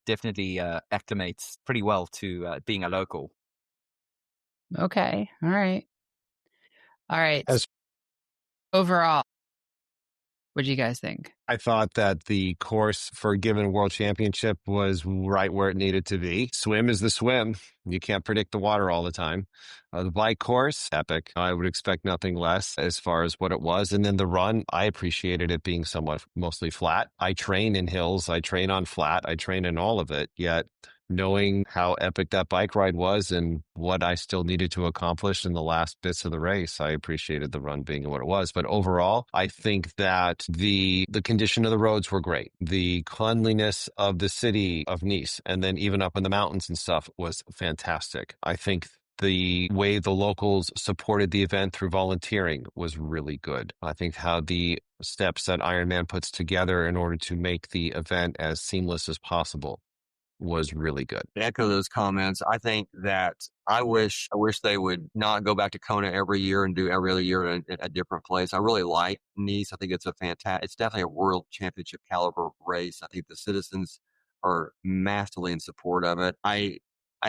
definitely acclimates pretty well to being a local. Okay. All right. Overall, What do you guys think? I thought that the course for a given world championship was right where it needed to be. Swim is the swim. You can't predict the water all the time. The bike course, epic. I would expect nothing less as far as what it was. And then the run, I appreciated it being somewhat mostly flat. I train in hills. I train on flat. I train in all of it. Yet knowing how epic that bike ride was and what I still needed to accomplish in the last bits of the race, I appreciated the run being what it was. But overall, I think that the condition of the roads were great. The cleanliness of the city of Nice, and then even up in the mountains and stuff, was fantastic. I think the way the locals supported the event through volunteering was really good. I think how the steps that Ironman puts together in order to make the event as seamless as possible was really good. To echo those comments, I think that I wish they would not go back to Kona every year and do every other year at a different place. I really like Nice. I think it's it's definitely a world championship caliber race. I think the citizens are massively in support of it. I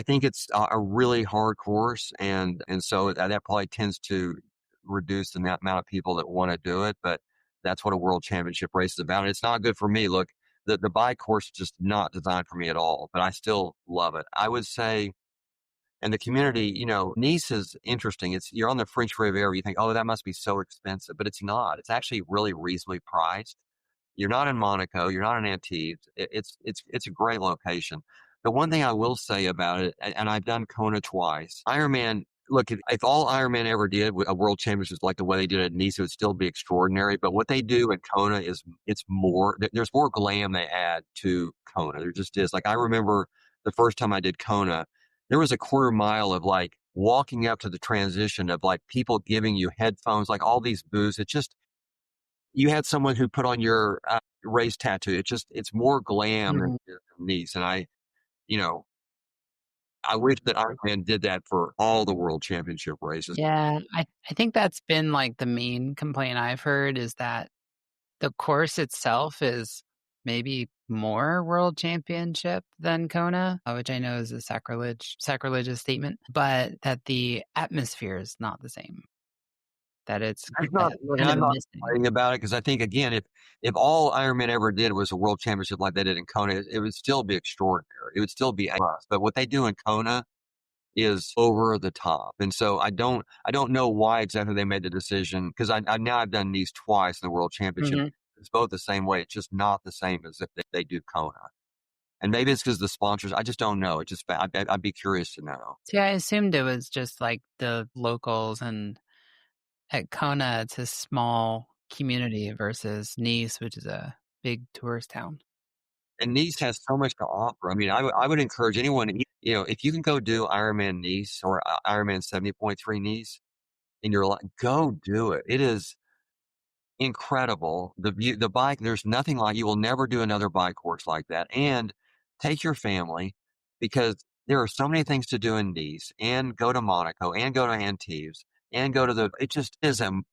think it's a really hard course, and so that probably tends to reduce the amount of people that want to do it. But that's what a world championship race is about. And it's not good for me. Look, the bike course is just not designed for me at all, but I still love it. I would say, and the community, Nice is interesting. You're on the French Riviera. You think, oh, that must be so expensive, but it's not. It's actually really reasonably priced. You're not in Monaco. You're not in Antibes. It's a great location. The one thing I will say about it, and I've done Kona twice, Ironman. Look, if all Ironman ever did a world championship like the way they did it at Nice, it would still be extraordinary. But what they do in Kona there's more glam they add to Kona. There just is. Like, I remember the first time I did Kona, there was a quarter mile of like walking up to the transition of like people giving you headphones, like all these booths. You had someone who put on your race tattoo. It's more glam than Nice. And I wish that Ironman did that for all the world championship races. Yeah, I think that's been like the main complaint I've heard, is that the course itself is maybe more world championship than Kona, which I know is a sacrilegious statement, but that the atmosphere is not the same. That it's I'm not missing. fighting about it, because I think, again, if all Ironman ever did was a world championship like they did in Kona, it would still be extraordinary. It would still be A+. But what they do in Kona is over the top. And so I don't know why exactly they made the decision, because I've done these twice in the world championship. It's both the same way. It's just not the same as if they do Kona. And maybe it's because the sponsors, I just don't know. I'd be curious to know. See, I assumed it was just like the locals, and at Kona, it's a small community versus Nice, which is a big tourist town. And Nice has so much to offer. I mean, I would encourage anyone, if you can go do Ironman Nice or Ironman 70.3 Nice in your life, go do it. It is incredible. The bike, there's nothing like, you will never do another bike course like that. And take your family, because there are so many things to do in Nice, and go to Monaco, and go to Antibes, and go to it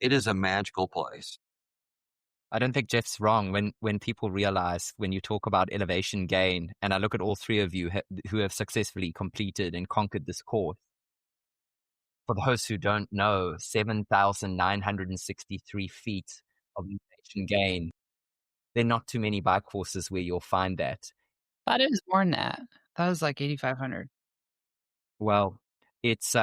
is a magical place. I don't think Jeff's wrong when people realize, when you talk about elevation gain, and I look at all three of you who have successfully completed and conquered this course. For those who don't know, 7,963 feet of elevation gain. There are not too many bike courses where you'll find that. I thought it was more than that. That was like 8,500. Well, it's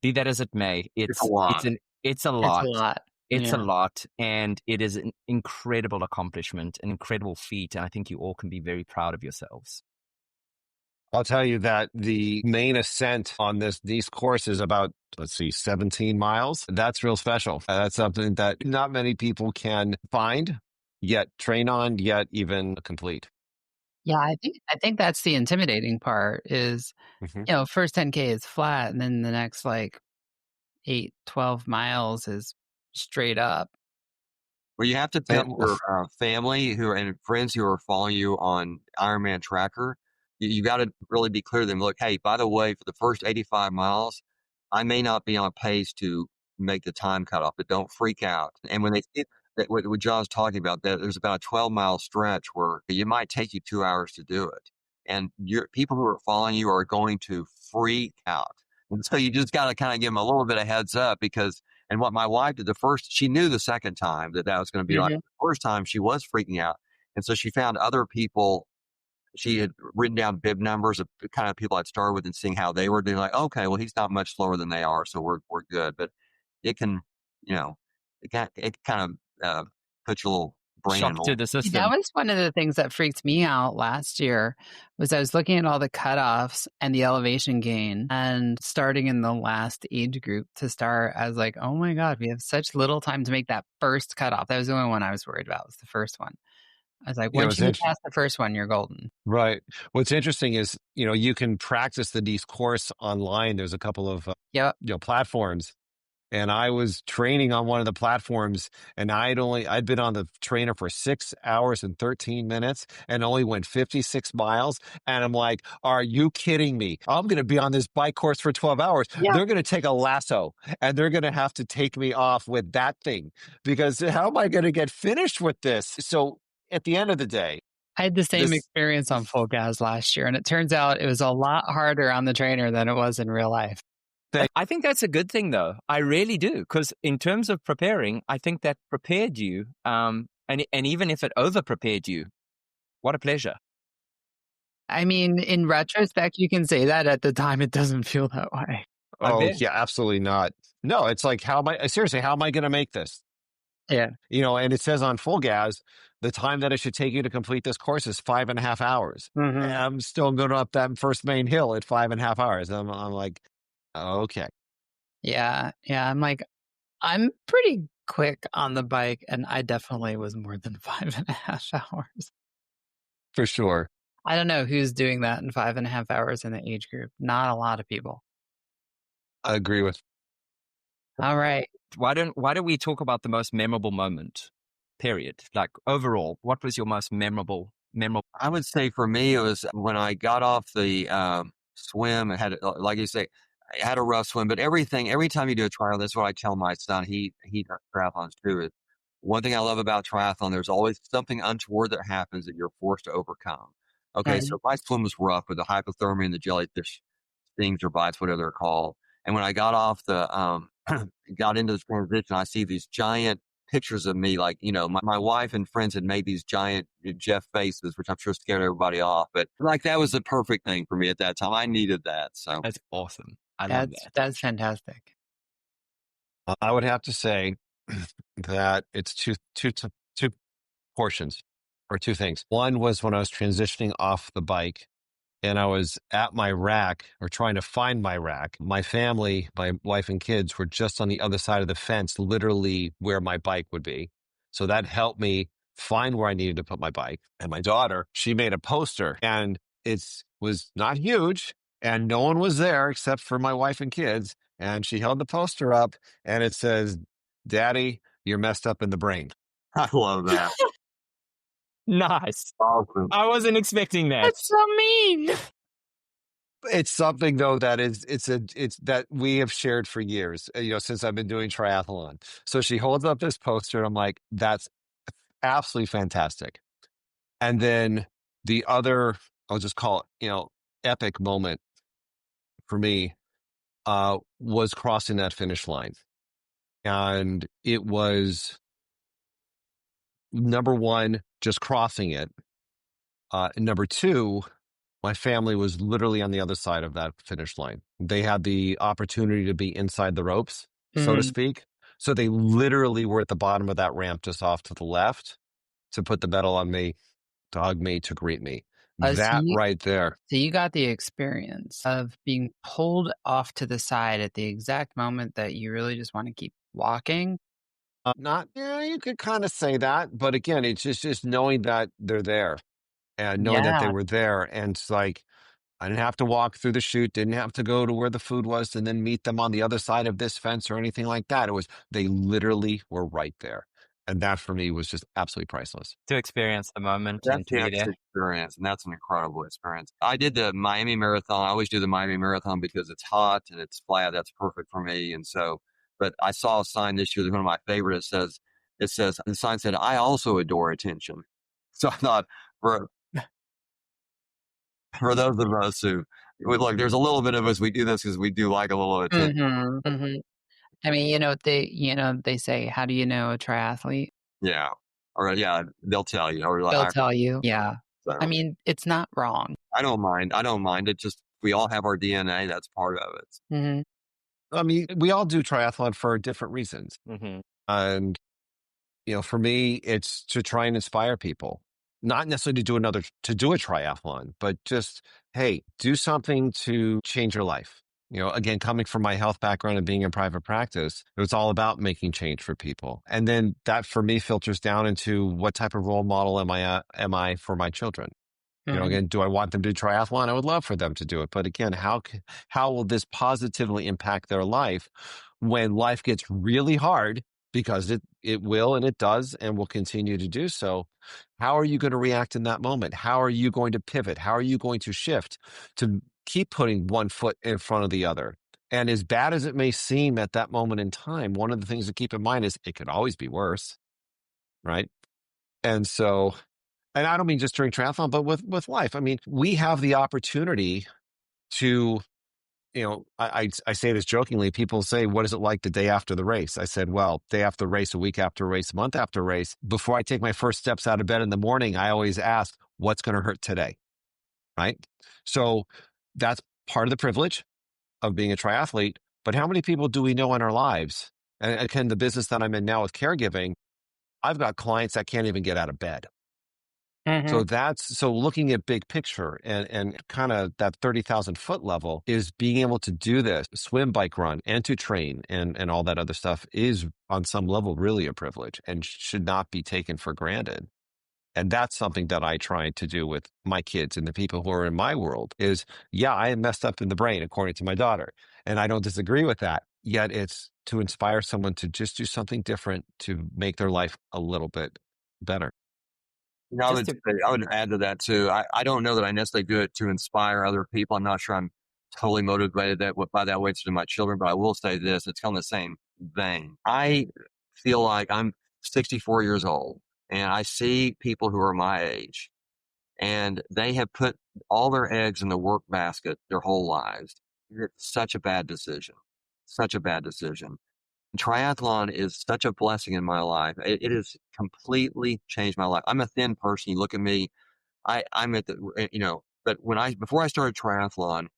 be that as it may, It's a lot. It's a lot. It's a lot. It's Yeah. a lot, and it is an incredible accomplishment, an incredible feat, and I think you all can be very proud of yourselves. I'll tell you that the main ascent on these courses about, 17 miles. That's real special. That's something that not many people can find, yet train on, yet even complete. Yeah, I think that's the intimidating part is, first 10K is flat, and then the next like 12 miles is straight up. Well, you have to tell your family and friends who are following you on Ironman Tracker, you got to really be clear to them. Look, hey, by the way, for the first 85 miles, I may not be on pace to make the time cutoff, but don't freak out. And when they see that, what John's talking about, that there's about a 12-mile stretch where it might take you 2 hours to do it. And people who are following you are going to freak out. And so you just got to kind of give them a little bit of heads up, because And what my wife did she knew the second time that was going to be like the first time she was freaking out. And so she found other people. She had written down bib numbers of the kind of people I'd started with and seeing how they were doing. Like, okay, well, he's not much slower than they are, so we're good. But it can, it kind of put your little brain in Shock to the See, system. that was one of the things that freaked me out last year was I was looking at all the cutoffs and the elevation gain and starting in the last age group to start, I was like, oh my God, we have such little time to make that first cutoff. That was the only one I was worried about, was the first one. I was like, once you pass the first one, you're golden. Right. What's interesting is, you can practice the Nice course online. There's a couple of platforms. And I was training on one of the platforms, and I'd been on the trainer for 6 hours and 13 minutes and only went 56 miles. And I'm like, are you kidding me? I'm going to be on this bike course for 12 hours. Yeah. They're going to take a lasso and they're going to have to take me off with that thing, because how am I going to get finished with this? So at the end of the day, I had the same experience on Full Gas last year, and it turns out it was a lot harder on the trainer than it was in real life. I think that's a good thing, though. I really do, because in terms of preparing, I think that prepared you, and even if it over prepared you, what a pleasure. I mean, in retrospect, you can say that. At the time, it doesn't feel that way. Oh, yeah, absolutely not. No, it's like, how am I going to make this? Yeah. And it says on Full Gas, the time that it should take you to complete this course is 5.5 hours. Mm-hmm. And I'm still going up that first main hill at 5.5 hours. I'm like, okay. Yeah. I'm like, I'm pretty quick on the bike, and I definitely was more than 5.5 hours. For sure. I don't know who's doing that in 5.5 hours in the age group. Not a lot of people. I agree with. All right. Why don't we talk about the most memorable moment? Period. Like overall, what was your most memorable? I would say for me, it was when I got off the swim and had, like you say, I had a rough swim, but every time you do a trial, that's what I tell my son. He does triathlons too. Is one thing I love about triathlon, there's always something untoward that happens that you're forced to overcome. Okay, so my swim was rough with the hypothermia and the jellyfish stings or bites, whatever they're called. And when I got off got into the transition, I see these giant pictures of me, like, my wife and friends had made these giant Jeff faces, which I'm sure scared everybody off. But like, that was the perfect thing for me at that time. I needed that. So That's awesome. I love that. That's fantastic. I would have to say that it's two portions or two things. One was when I was transitioning off the bike and I was at my rack or trying to find my rack. My family, my wife and kids were just on the other side of the fence, literally where my bike would be. So that helped me find where I needed to put my bike. And my daughter, she made a poster, and it was not huge and no one was there except for my wife and kids. And she held the poster up and it says, "Daddy, you're messed up in the brain." I love that. Nice. Awesome. I wasn't expecting that. That's so mean. It's something though that it's that we have shared for years, since I've been doing triathlon. So she holds up this poster and I'm like, that's absolutely fantastic. And then the other, I'll just call it, epic moment for me, was crossing that finish line. And it was, number one, just crossing it. Number two, my family was literally on the other side of that finish line. They had the opportunity to be inside the ropes, so to speak. So they literally were at the bottom of that ramp just off to the left to put the medal on me, to hug me, to greet me. Right there. So you got the experience of being pulled off to the side at the exact moment that you really just want to keep walking. You could kind of say that. But again, it's just knowing that they're there and knowing that they were there. And it's like, I didn't have to walk through the chute, didn't have to go to where the food was and then meet them on the other side of this fence or anything like that. It was, they literally were right there. And that for me was just absolutely priceless. To experience the moment. That's the experience, and that's an incredible experience. I did the Miami Marathon. I always do the Miami Marathon because it's hot and it's flat. That's perfect for me. And so, but I saw a sign this year, that's one of my favorites. It says, the sign said, "I also adore attention." So I thought, for those of us who, look, there's a little bit of us, we do this because we do like a little attention. I mean, they say, how do you know a triathlete? Yeah. Or yeah, they'll tell you. Or They'll like, tell you. Yeah. I so mean, it's not wrong. I don't mind. I don't mind. It just, we all have our DNA. That's part of it. Hmm. I mean, we all do triathlon for different reasons. Mm-hmm. And, for me, it's to try and inspire people, not necessarily to do a triathlon, but just, hey, do something to change your life. Again, coming from my health background and being in private practice, it was all about making change for people. And then that for me filters down into what type of role model am I for my children? Hmm. Again, do I want them to do triathlon? I would love for them to do it. But again, how will this positively impact their life when life gets really hard? Because it will and it does and will continue to do so. How are you going to react in that moment? How are you going to pivot? How are you going to shift to keep putting one foot in front of the other? And as bad as it may seem at that moment in time, one of the things to keep in mind is it could always be worse, right? And so, and I don't mean just during triathlon, but with life. I mean, we have the opportunity to, I say this jokingly. People say, what is it like the day after the race? I said, well, day after the race, a week after a race, a month after a race. Before I take my first steps out of bed in the morning, I always ask, what's going to hurt today? Right. So that's part of the privilege of being a triathlete. But how many people do we know in our lives? And again, the business that I'm in now with caregiving, I've got clients that can't even get out of bed. Hmm. So looking at big picture and kind of that 30,000 foot level is being able to do this, swim, bike, run, and to train and all that other stuff is on some level really a privilege and should not be taken for granted. And that's something that I try to do with my kids and the people who are in my world is, yeah, I am messed up in the brain, according to my daughter. And I don't disagree with that. Yet it's to inspire someone to just do something different to make their life a little bit better. Just to, I would add to that too. I don't know that I necessarily do it to inspire other people. I'm not sure I'm totally motivated by that way to my children, but I will say this, it's kind of the same vein. I feel like I'm 64 years old and I see people who are my age and they have put all their eggs in the work basket their whole lives. It's such a bad decision. Such a bad decision. Triathlon is such a blessing in my life. It has completely changed my life. I'm a thin person. You look at me, I'm at the, but before I started triathlon,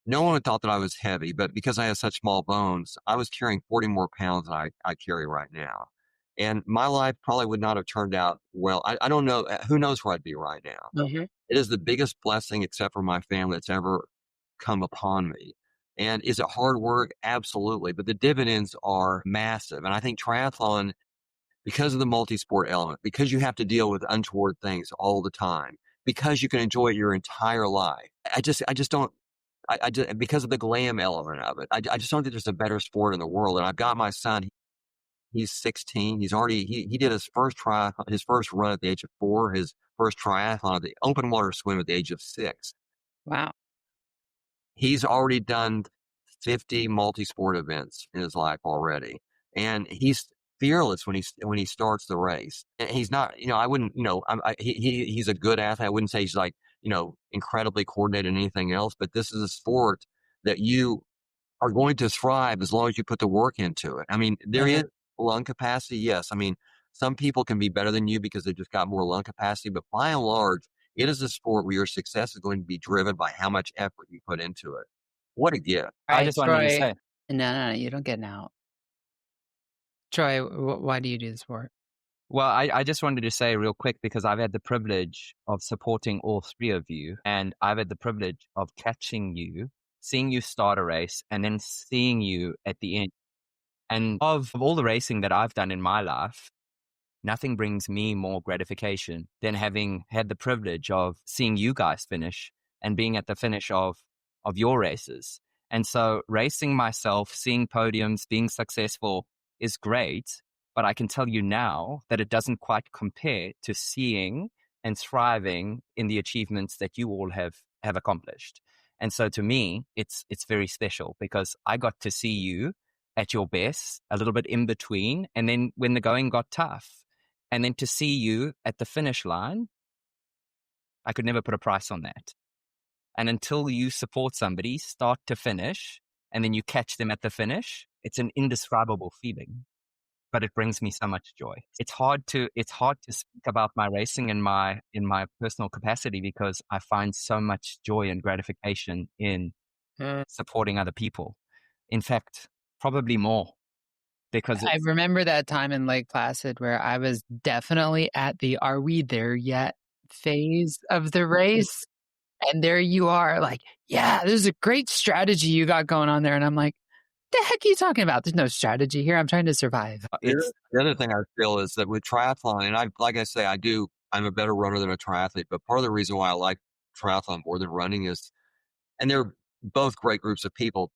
no one thought that I was heavy, but because I have such small bones, I was carrying 40 more pounds than I carry right now. And my life probably would not have turned out well. I don't know. Who knows where I'd be right now? Mhm. It is the biggest blessing, except for my family, that's ever come upon me. And is it hard work? Absolutely. But the dividends are massive. And I think triathlon, because of the multi-sport element, because you have to deal with untoward things all the time, because you can enjoy it your entire life. I just don't, I just, because of the glam element of it, I just don't think there's a better sport in the world. And I've got my son, he's 16. He did his first his first run at the age of 4, his first triathlon at the open water swim at the age of 6. Wow. He's already done 50 multi-sport events in his life already. And he's fearless when he starts the race. And he's not, I wouldn't, he's a good athlete. I wouldn't say he's like, incredibly coordinated in anything else, but this is a sport that you are going to thrive as long as you put the work into it. I mean, there is lung capacity. Yes. I mean, some people can be better than you because they just got more lung capacity, but by and large, it is a sport where your success is going to be driven by how much effort you put into it. What a gift. All I right, just wanted to Troy. say, No, you don't get an out. Troy, why do you do the sport? well, I just wanted to say real quick because I've had the privilege of supporting all three of you, and I've had the privilege of catching you, seeing you start a race, and then seeing you at the end. And of all the racing that I've done in my life, nothing brings me more gratification than having had the privilege of seeing you guys finish and being at the finish of your races. And so racing myself, seeing podiums, being successful is great, but I can tell you now that it doesn't quite compare to seeing and thriving in the achievements that you all have accomplished. And so to me, it's very special because I got to see you at your best, a little bit in between, and then when the going got tough. And then to see you at the finish line, I could never put a price on that. And until you support somebody start to finish, and then you catch them at the finish, It's an indescribable feeling, but it brings me so much joy. It's hard to speak about my racing in my personal capacity because I find so much joy and gratification in supporting other people. In fact, probably more because I remember that time in Lake Placid where I was definitely at the "Are we there yet?" phase of the race. And there you are, like, yeah, this is a great strategy you got going on there. And I'm like, the heck are you talking about? There's no strategy here. I'm trying to survive. The other thing I feel is that with triathlon, and like I say, I'm a better runner than a triathlete, but part of the reason why I like triathlon more than running is, and they're both great groups of people.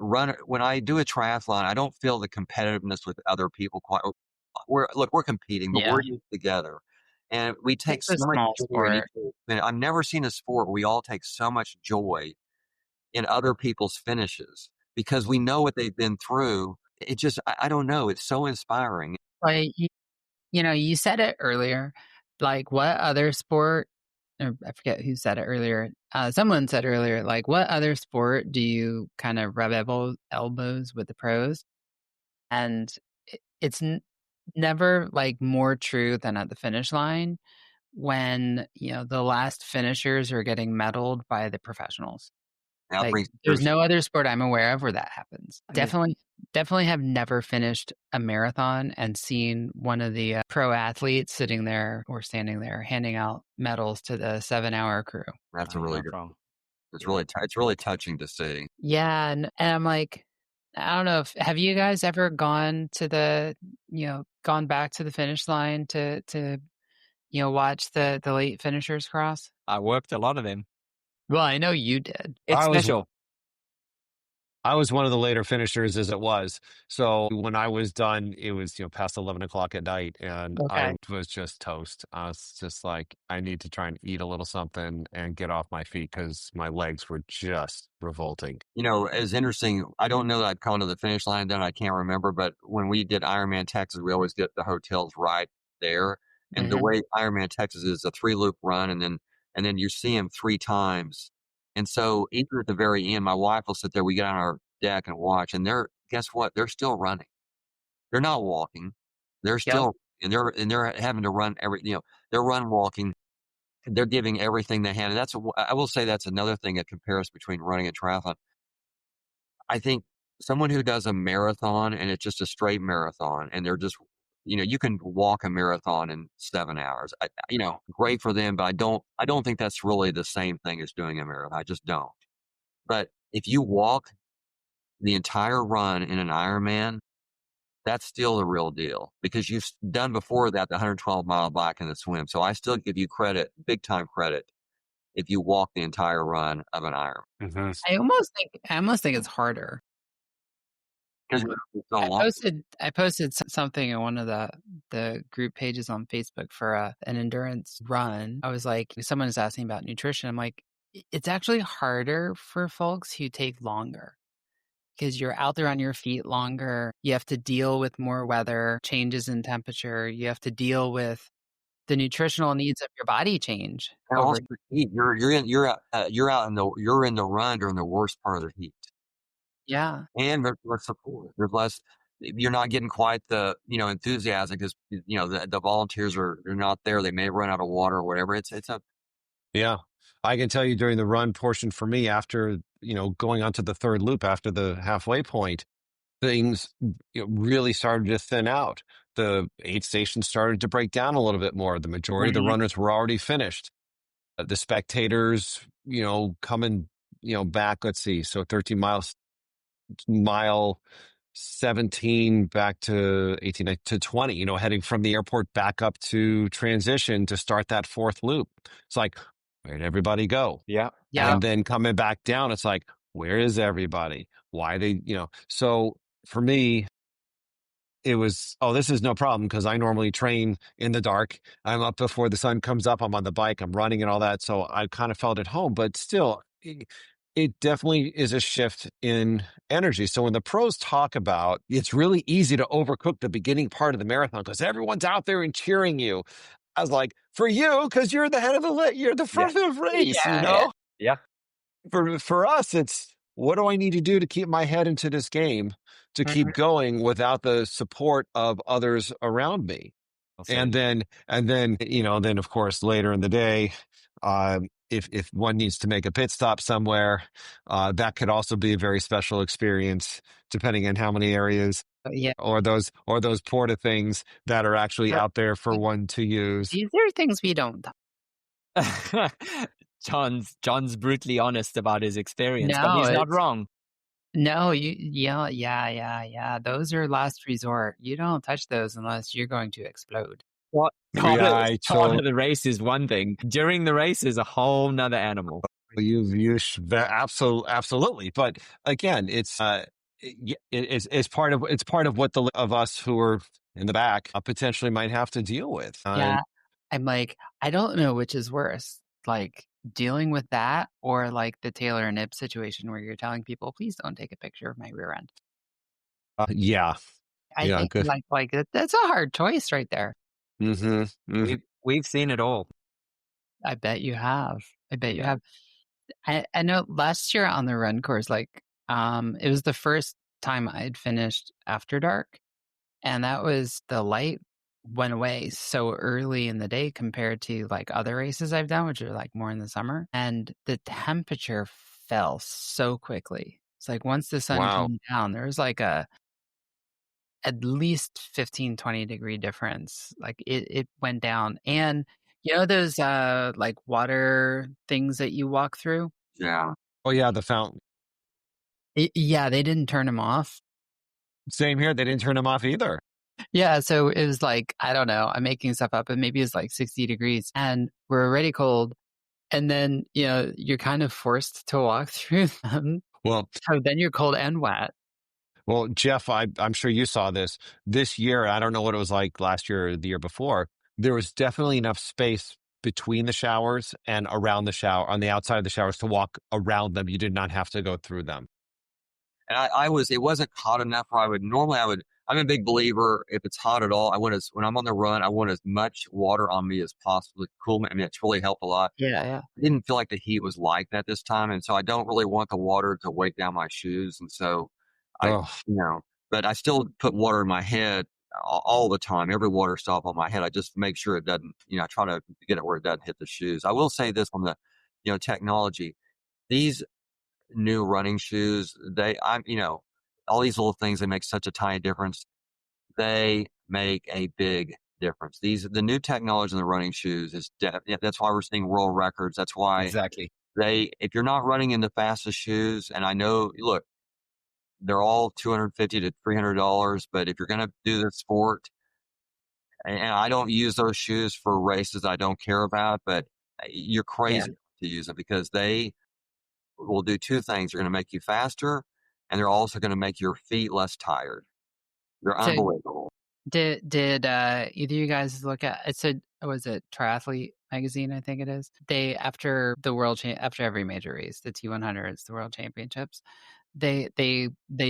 When I do a triathlon, I don't feel the competitiveness with other people quite. We're competing, but Yeah. we're together. And we take It's a so much small joy in sport. each. I've never seen a sport where we all take so much joy in other people's finishes because we know what they've been through. It just, I don't know. It's so inspiring. Like, you said it earlier, like what other sport, or I forget who said it earlier. Someone said earlier, like, what other sport do you kind of rub elbows with the pros? And it's never like more true than at the finish line when, the last finishers are getting medaled by the professionals. That Like, brings there's tears. no other sport I'm aware of where that happens. I mean- Definitely have never finished a marathon and seen one of the pro athletes sitting there or standing there handing out medals to the 7-hour crew. That's a you're really not good. wrong. It's really touching to see. Yeah, and I'm like, I don't know, have you guys ever gone back to the finish line to watch the late finishers cross? I worked a lot of them. Well, I know you did. It's I was special. I was one of the later finishers as it was. So when I was done, it was, past 11 o'clock at night and I Okay. was just toast. I was just like, I need to try and eat a little something and get off my feet because my legs were just revolting. It's interesting. I don't know that I've gone to the finish line then. I can't remember, but when we did Ironman Texas, we always get the hotels right there. And the Mhm. way Ironman Texas is a 3-loop run, and then you see them 3 times. And so even at the very end, my wife will sit there. We get on our deck and watch, and guess what? They're still running. They're not walking. They're Yep. still, and they're having to run they're run walking. They're giving everything they had. And I will say that's another thing that compares between running and triathlon. I think someone who does a marathon and it's just a straight marathon and they're just, you can walk a marathon in 7 hours. Great for them, but I don't think that's really the same thing as doing a marathon. I just don't. But if you walk the entire run in an Ironman, that's still the real deal because you've done before that the 112-mile bike and the swim. So I still give you credit, big time credit, if you walk the entire run of an Ironman. Mm-hmm. I almost think it's harder. Because it's so long. I posted something in one of the group pages on Facebook for an endurance run. I was like, someone is asking about nutrition. I'm like, it's actually harder for folks who take longer because you're out there on your feet longer. You have to deal with more weather, changes in temperature. You have to deal with the nutritional needs of your body change. And also the heat. You're in the run during the worst part of the heat. Yeah. And there's less support. You're not getting quite the, enthusiasm because, the volunteers are not there. They may run out of water or whatever. Yeah. I can tell you during the run portion for me after, going onto the third loop after the halfway point, things really started to thin out. The aid stations started to break down a little bit more. The majority of the runners were already finished. The spectators, coming, back, let's see. So 13 mile 17 back to 18 to 20, heading from the airport back up to transition to start that fourth loop. It's like, where'd everybody go? Yeah. Yeah. And then coming back down, it's like, where is everybody? Why they, so for me, it was, this is no problem because I normally train in the dark. I'm up before the sun comes up. I'm on the bike. I'm running and all that. So I kind of felt at home, but still, it definitely is a shift in energy. So when the pros talk about it's really easy to overcook the beginning part of the marathon because everyone's out there and cheering you. I was like, for you, because you're the head of you're the front of the race, Yeah. For us, it's what do I need to do to keep my head into this game to keep going without the support of others around me. And then, then of course, later in the day, if one needs to make a pit stop somewhere, that could also be a very special experience, depending on how many areas Yeah. or those porta things that are actually out there for one to use. These are things we don't. John's brutally honest about his experience, but No, he's not wrong. No, yeah. Those are last resort. You don't touch those unless you're going to explode. What? Yeah, Part of the race is one thing. During the race is a whole nother animal. Absolutely. But again, it's part of what the of us who are in the back potentially might have to deal with. Yeah. I'm like, I don't know which is worse, like dealing with that or like the Taylor and Ib situation where you're telling people, please don't take a picture of my rear end. Yeah. I think Good. like that's a hard choice right there. Mm-hmm. We've seen it all. I bet you have. You have. I know last year on the run course, like, it was the first time I'd finished after dark, and that was the light went away so early in the day compared to like other races I've done, which are like more in the summer, and the temperature fell so quickly. It's like once the sun came down, there was like at least 15-20 degree difference. Like it went down. And you know those like water things that you walk through? Yeah. Oh yeah, the fountain. Yeah, they didn't turn them off. Same here. They didn't turn them off either. Yeah, so it was like, I don't know, I'm making stuff up, but maybe it's like 60 degrees and we're already cold. And then, you're kind of forced to walk through them. Well, so then you're cold and wet. Well, Jeff, I'm sure you saw this year. I don't know what it was like last year or the year before. There was definitely enough space between the showers and around the shower, on the outside of the showers, to walk around them. You did not have to go through them. And it wasn't hot enough where I'm a big believer, if it's hot at all, when I'm on the run, I want as much water on me as possible to cool me. I mean, it's really helped a lot. Yeah. I didn't feel like the heat was like that this time. And so I don't really want the water to weight down my shoes. And so but I still put water in my head all the time, every water stop on my head. I just make sure it doesn't, I try to get it where it doesn't hit the shoes. I will say this on the, technology, these new running shoes, all these little things, they make such a tiny difference. They make a big difference. The new technology in the running shoes that's why we're seeing world records. That's why exactly if you're not running in the fastest shoes, and I know, look, they're all $250 to $300, but if you're going to do the sport, and I don't use those shoes for races I don't care about, but you're crazy to use them because they will do two things. They're going to make you faster, and they're also going to make your feet less tired. They're unbelievable. Did either of you guys look at was it Triathlete magazine? I think it is. They after every major race, the T100s, the World Championships, they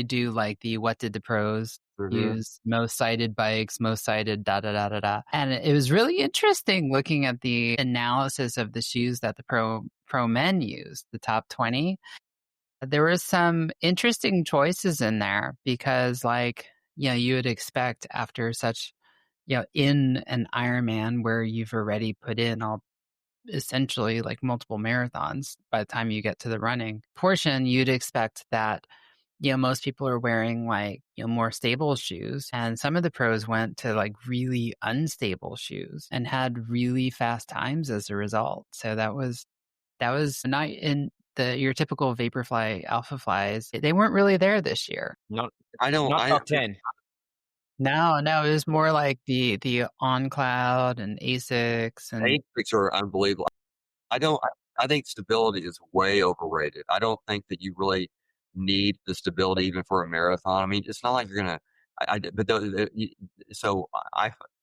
do like the what did the pros use, most cited bikes, most cited da da da da da, and it was really interesting looking at the analysis of the shoes that the pro men used, the top 20. There were some interesting choices in there because you would expect after such, in an Ironman where you've already put in all essentially like multiple marathons by the time you get to the running portion, you'd expect that, most people are wearing more stable shoes. And some of the pros went to like really unstable shoes and had really fast times as a result. So that was not in your typical Vaporfly Alpha Flies. They weren't really there this year. Not top 10. No, it was more like the On Cloud and Asics and Asics are unbelievable. I think stability is way overrated. I don't think that you really need the stability even for a marathon. I mean, it's not like you're gonna.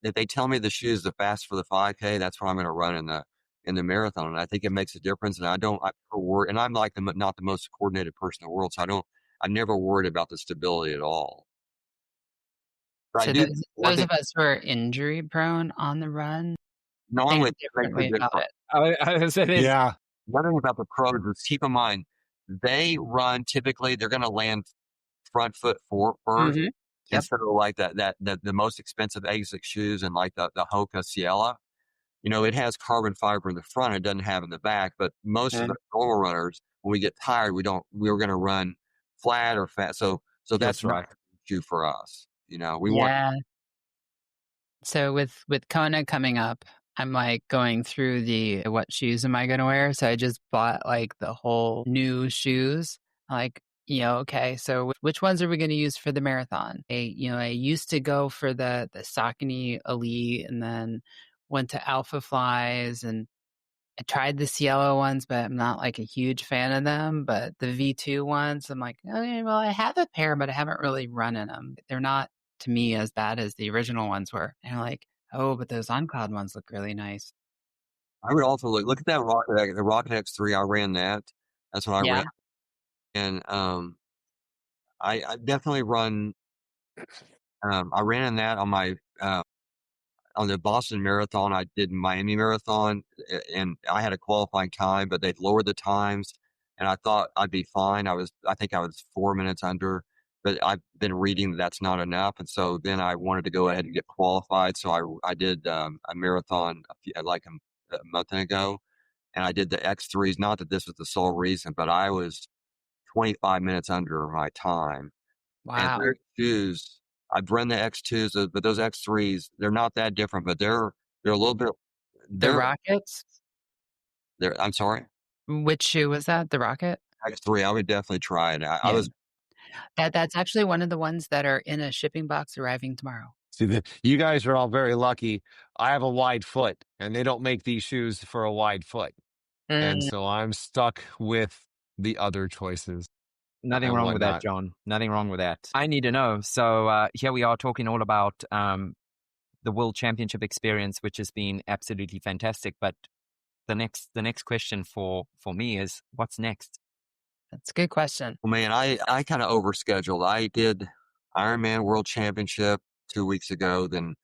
If they tell me the shoe is the fast for the 5K, that's what I'm going to run in the marathon, and I think it makes a difference. And I worry, and I'm like not the most coordinated person in the world, so I'm never worried about the stability at all. So those of us who are injury prone on the run, knowing differently about it. One thing about the pros is keep in mind, they run typically, they're going to land front foot forward first. Mm-hmm. And Yep. so like the most expensive ASIC shoes and like the Hoka Ciela, it has carbon fiber in the front. It doesn't have in the back, but most of the normal runners, when we get tired, we're going to run flat or fast. So that's That's not right. an issue for us. We want. Yeah. So with Kona coming up, I'm like going through what shoes am I going to wear? So I just bought like the whole new shoes. Like, okay, so which ones are we going to use for the marathon? I used to go for the Saucony Elite, and then went to Alpha Flies, and I tried the Cielo ones, but I'm not like a huge fan of them. But the V2 ones, I'm like, okay, well, I have a pair, but I haven't really run in them. They're not, to me, as bad as the original ones were. And I'm like, oh, but those on cloud ones look really nice. I would also look at that the Rocket X3. I ran that. That's what I Yeah. ran. And I definitely run. I ran in that on my on the Boston Marathon. I did Miami Marathon, and I had a qualifying time, but they'd lowered the times, and I thought I'd be fine. I think I was 4 minutes under, but I've been reading that's not enough, and so then I wanted to go ahead and get qualified. So I did a marathon like a month ago, and I did the X3s. Not that this was the sole reason, but I was 25 minutes under my time. And Wow. their shoes, I've run the X2s, but those X3s, they're not that different, but they're a little bit, The Rockets? I'm sorry, Which shoe was that? The Rocket? X3, I would definitely try it. I Yeah. was, That's actually one of the ones that are in a shipping box arriving tomorrow. See, you guys are all very lucky. I have a wide foot, and they don't make these shoes for a wide foot. And so I'm stuck with the other choices Nothing and wrong with that, whatnot. John. Nothing wrong with that. I need to know. So here we are talking all about the World Championship experience, which has been absolutely fantastic. But the next question for me is, what's next? That's a good question. well, man, I kind of overscheduled. I did Ironman World Championship 2 weeks ago. Then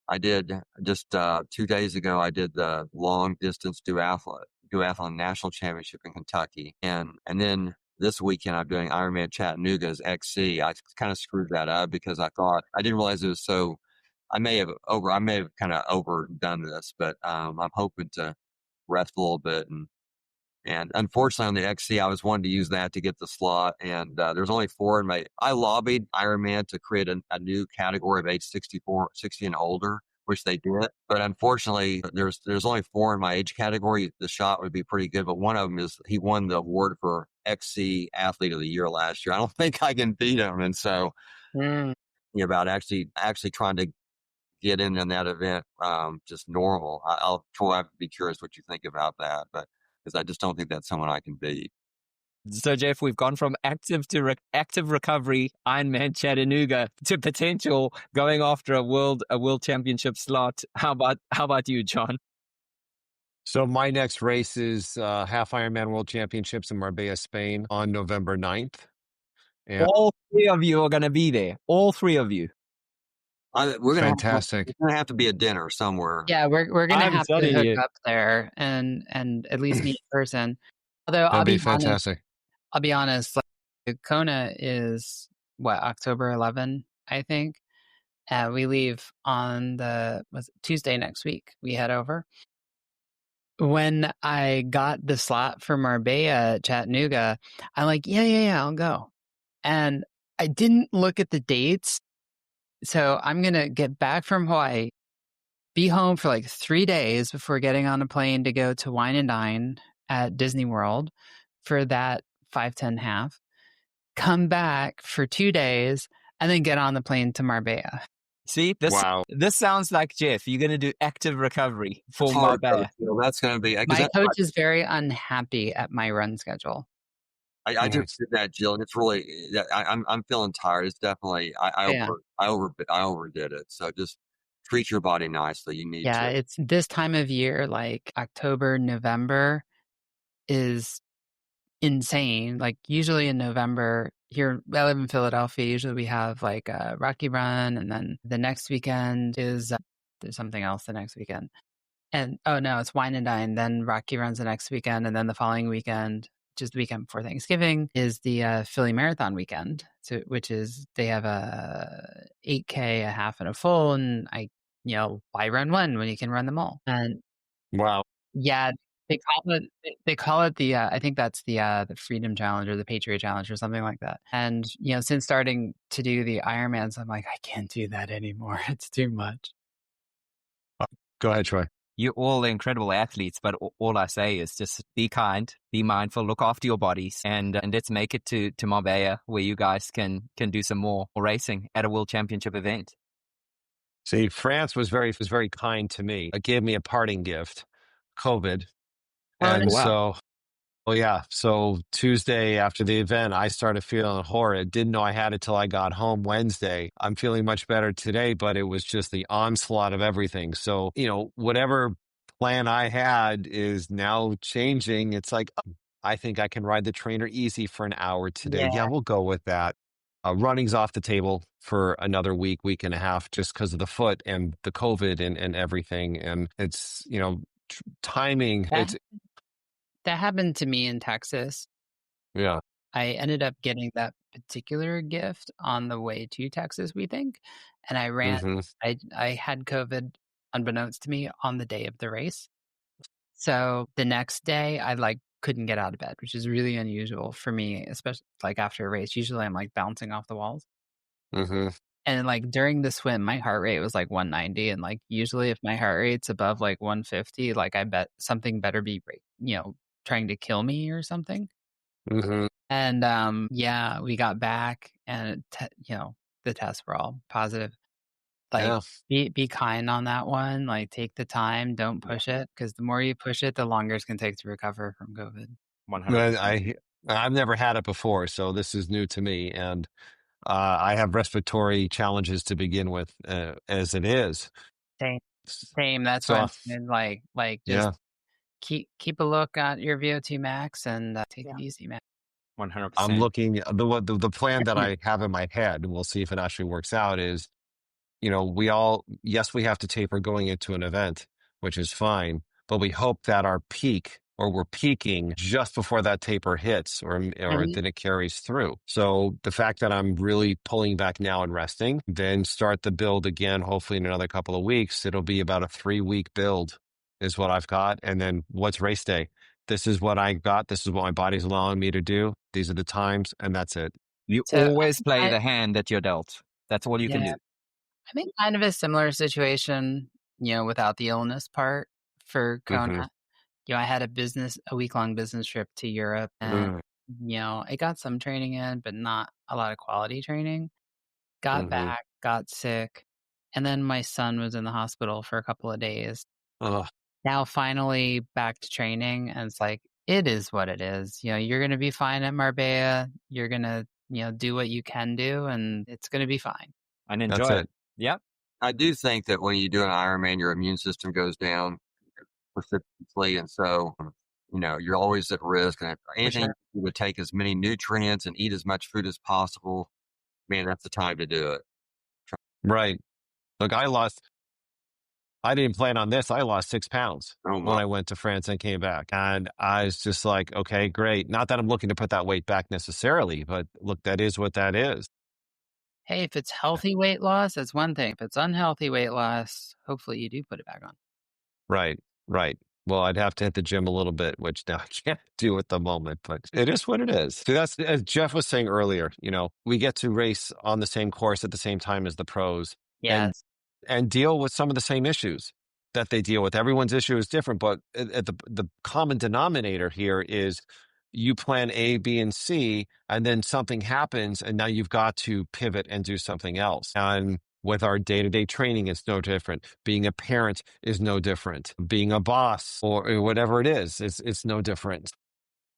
I did just 2 days ago, I did the long distance duathlon national championship in Kentucky. And then this weekend I'm doing Ironman Chattanooga's XC. I kind of screwed that up because I didn't realize it was so. I may have kind of overdone this, but I'm hoping to rest a little bit. And unfortunately on the XC, I was wanting to use that to get the slot. And there's only 4 in my. I lobbied Ironman to create a new category of age 60 and older, which they did. But unfortunately, there's only 4 in my age category. The shot would be pretty good, but one of them is he won the award for XC Athlete of the Year last year. I don't think I can beat him, and so about actually trying to get in that event, just normal. I'll be curious what you think about that, but because I just don't think that's someone I can beat. So, Jeff, we've gone from active to active recovery, Ironman Chattanooga, to potential going after a world championship slot. How about you, John? So my next race is Half Ironman World Championships in Marbella, Spain on November 9th. And All 3 of you are going to be there. All 3 of you. We're gonna fantastic. It's gonna have to be a dinner somewhere. Yeah, we're gonna I'm have to telling hook you. up there and at least meet in person. Although That'd be fantastic. I'll be honest, like Kona is October 11, I think. We leave on Tuesday next week. We head over. When I got the slot for Marbella, Chattanooga, I'm like, yeah, I'll go. And I didn't look at the dates. So I'm going to get back from Hawaii, be home for like 3 days before getting on a plane to go to Wine and Dine at Disney World for that 5:10 half, come back for 2 days, and then get on the plane to Marbella. See, this sounds like Jeff. You're going to do active recovery for Marbella. That's going to be. My coach is very unhappy at my run schedule. I just did that, Jill, and it's really. I'm feeling tired. It's definitely. I overdid it. So just treat your body nicely. You need to. Yeah, it's this time of year, like October, November, is insane. Like usually in November here, I live in Philadelphia. Usually we have like a Rocky Run, and then the next weekend is there's something else the next weekend. And oh no, it's Wine and Dine. Then Rocky Runs the next weekend, and then the following weekend just the weekend before Thanksgiving, is the Philly Marathon weekend. So, which is, they have a 8K, a half, and a full, and why run one when you can run them all? And Wow. yeah, they call it the I think that's the Freedom Challenge or the Patriot Challenge or something like that. And since starting to do the Ironmans, I'm like, I can't do that anymore. It's too much. Go ahead, Troy. You're all incredible athletes, but all I say is just be kind, be mindful, look after your bodies, and let's make it to Marbella, where you guys can do some more racing at a World Championship event. See, France was very kind to me. It gave me a parting gift, COVID. And so, well, yeah. So Tuesday after the event, I started feeling horrid. Didn't know I had it till I got home Wednesday. I'm feeling much better today, but it was just the onslaught of everything. So, whatever plan I had is now changing. It's like, I think I can ride the trainer easy for an hour today. Yeah, we'll go with that. Running's off the table for another week and a half, just because of the foot and the COVID and everything. And it's, timing. That happened to me in Texas. Yeah. I ended up getting that particular gift on the way to Texas, we think. And I ran, I had COVID unbeknownst to me on the day of the race. So the next day I couldn't get out of bed, which is really unusual for me, especially after a race. Usually I'm bouncing off the walls. And during the swim, my heart rate was 190. And usually if my heart rate's above 150, I bet something better be, trying to kill me or something. And we got back and the tests were all positive. Be kind on that one. Take the time, don't push it, because the more you push it, the longer it's gonna take to recover from COVID. 100%. I've never had it before, so this is new to me, and I have respiratory challenges to begin with, as it is. Same. That's So, why I'm just keep a look at your VO2 max and take it easy, man. 100%. I'm looking the plan that I have in my head, and we'll see if it actually works out, is we have to taper going into an event, which is fine, but we hope that we're peaking just before that taper hits, or then it carries through. So the fact that I'm really pulling back now and resting, then start the build again, hopefully in another couple of weeks, it'll be about a 3-week build is what I've got. And then what's race day? This is what I got. This is what my body's allowing me to do. These are the times, and that's it. You always play the hand that you're dealt. That's all you can do. I'm in kind of a similar situation, without the illness part for Kona. I had a week-long business trip to Europe, and I got some training in, but not a lot of quality training. Got back, got sick, and then my son was in the hospital for a couple of days. Now finally back to training, and it's it is what it is. You're going to be fine at Marbella. You're going to, do what you can do, and it's going to be fine. And enjoy it. Yep. I do think that when you do an Ironman, your immune system goes down precipitously, and so you're always at risk. And anything you would take as many nutrients and eat as much food as possible, man, that's the time to do it. Right. Look, I didn't plan on this. I lost 6 pounds when I went to France and came back. And I was just like, okay, great. Not that I'm looking to put that weight back necessarily, but look, that is what that is. Hey, if it's healthy weight loss, that's one thing. If it's unhealthy weight loss, hopefully you do put it back on. Right. Well, I'd have to hit the gym a little bit, which now I can't do at the moment, but it is what it is. So that's, as Jeff was saying earlier, we get to race on the same course at the same time as the pros. Yes. And deal with some of the same issues that they deal with. Everyone's issue is different, but the common denominator here is you plan A, B, and C, and then something happens, and now you've got to pivot and do something else. And with our day-to-day training, it's no different. Being a parent is no different. Being a boss or whatever it is, it's no different.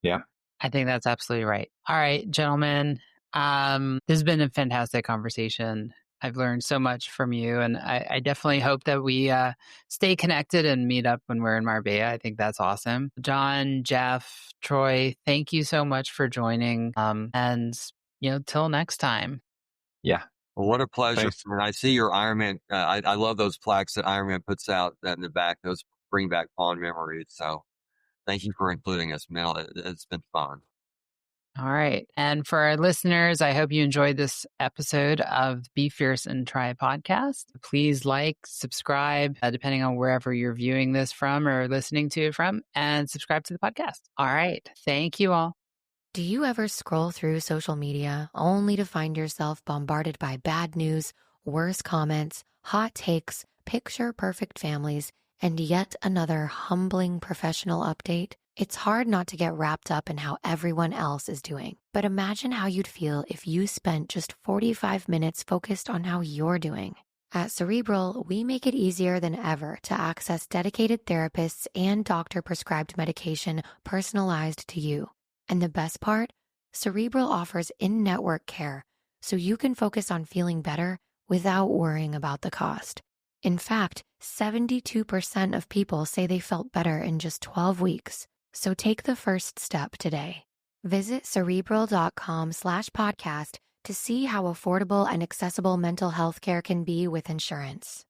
Yeah. I think that's absolutely right. All right, gentlemen, this has been a fantastic conversation. I've learned so much from you, and I definitely hope that we stay connected and meet up when we're in Marbella. I think that's awesome. John, Jeff, Troy, thank you so much for joining. And till next time. Yeah. Well, what a pleasure. Thanks. And I see your Ironman. I love those plaques that Ironman puts out in the back. Those bring back fond memories. So thank you for including us, Mel. It's been fun. All right. And for our listeners, I hope you enjoyed this episode of Be Fierce and Try podcast. Please like, subscribe, depending on wherever you're viewing this from or listening to it from, and subscribe to the podcast. All right. Thank you all. Do you ever scroll through social media only to find yourself bombarded by bad news, worse comments, hot takes, picture-perfect families, and yet another humbling professional update? It's hard not to get wrapped up in how everyone else is doing. But imagine how you'd feel if you spent just 45 minutes focused on how you're doing. At Cerebral, we make it easier than ever to access dedicated therapists and doctor-prescribed medication personalized to you. And the best part? Cerebral offers in-network care, so you can focus on feeling better without worrying about the cost. In fact, 72% of people say they felt better in just 12 weeks. So take the first step today. Visit Cerebral.com/podcast to see how affordable and accessible mental health care can be with insurance.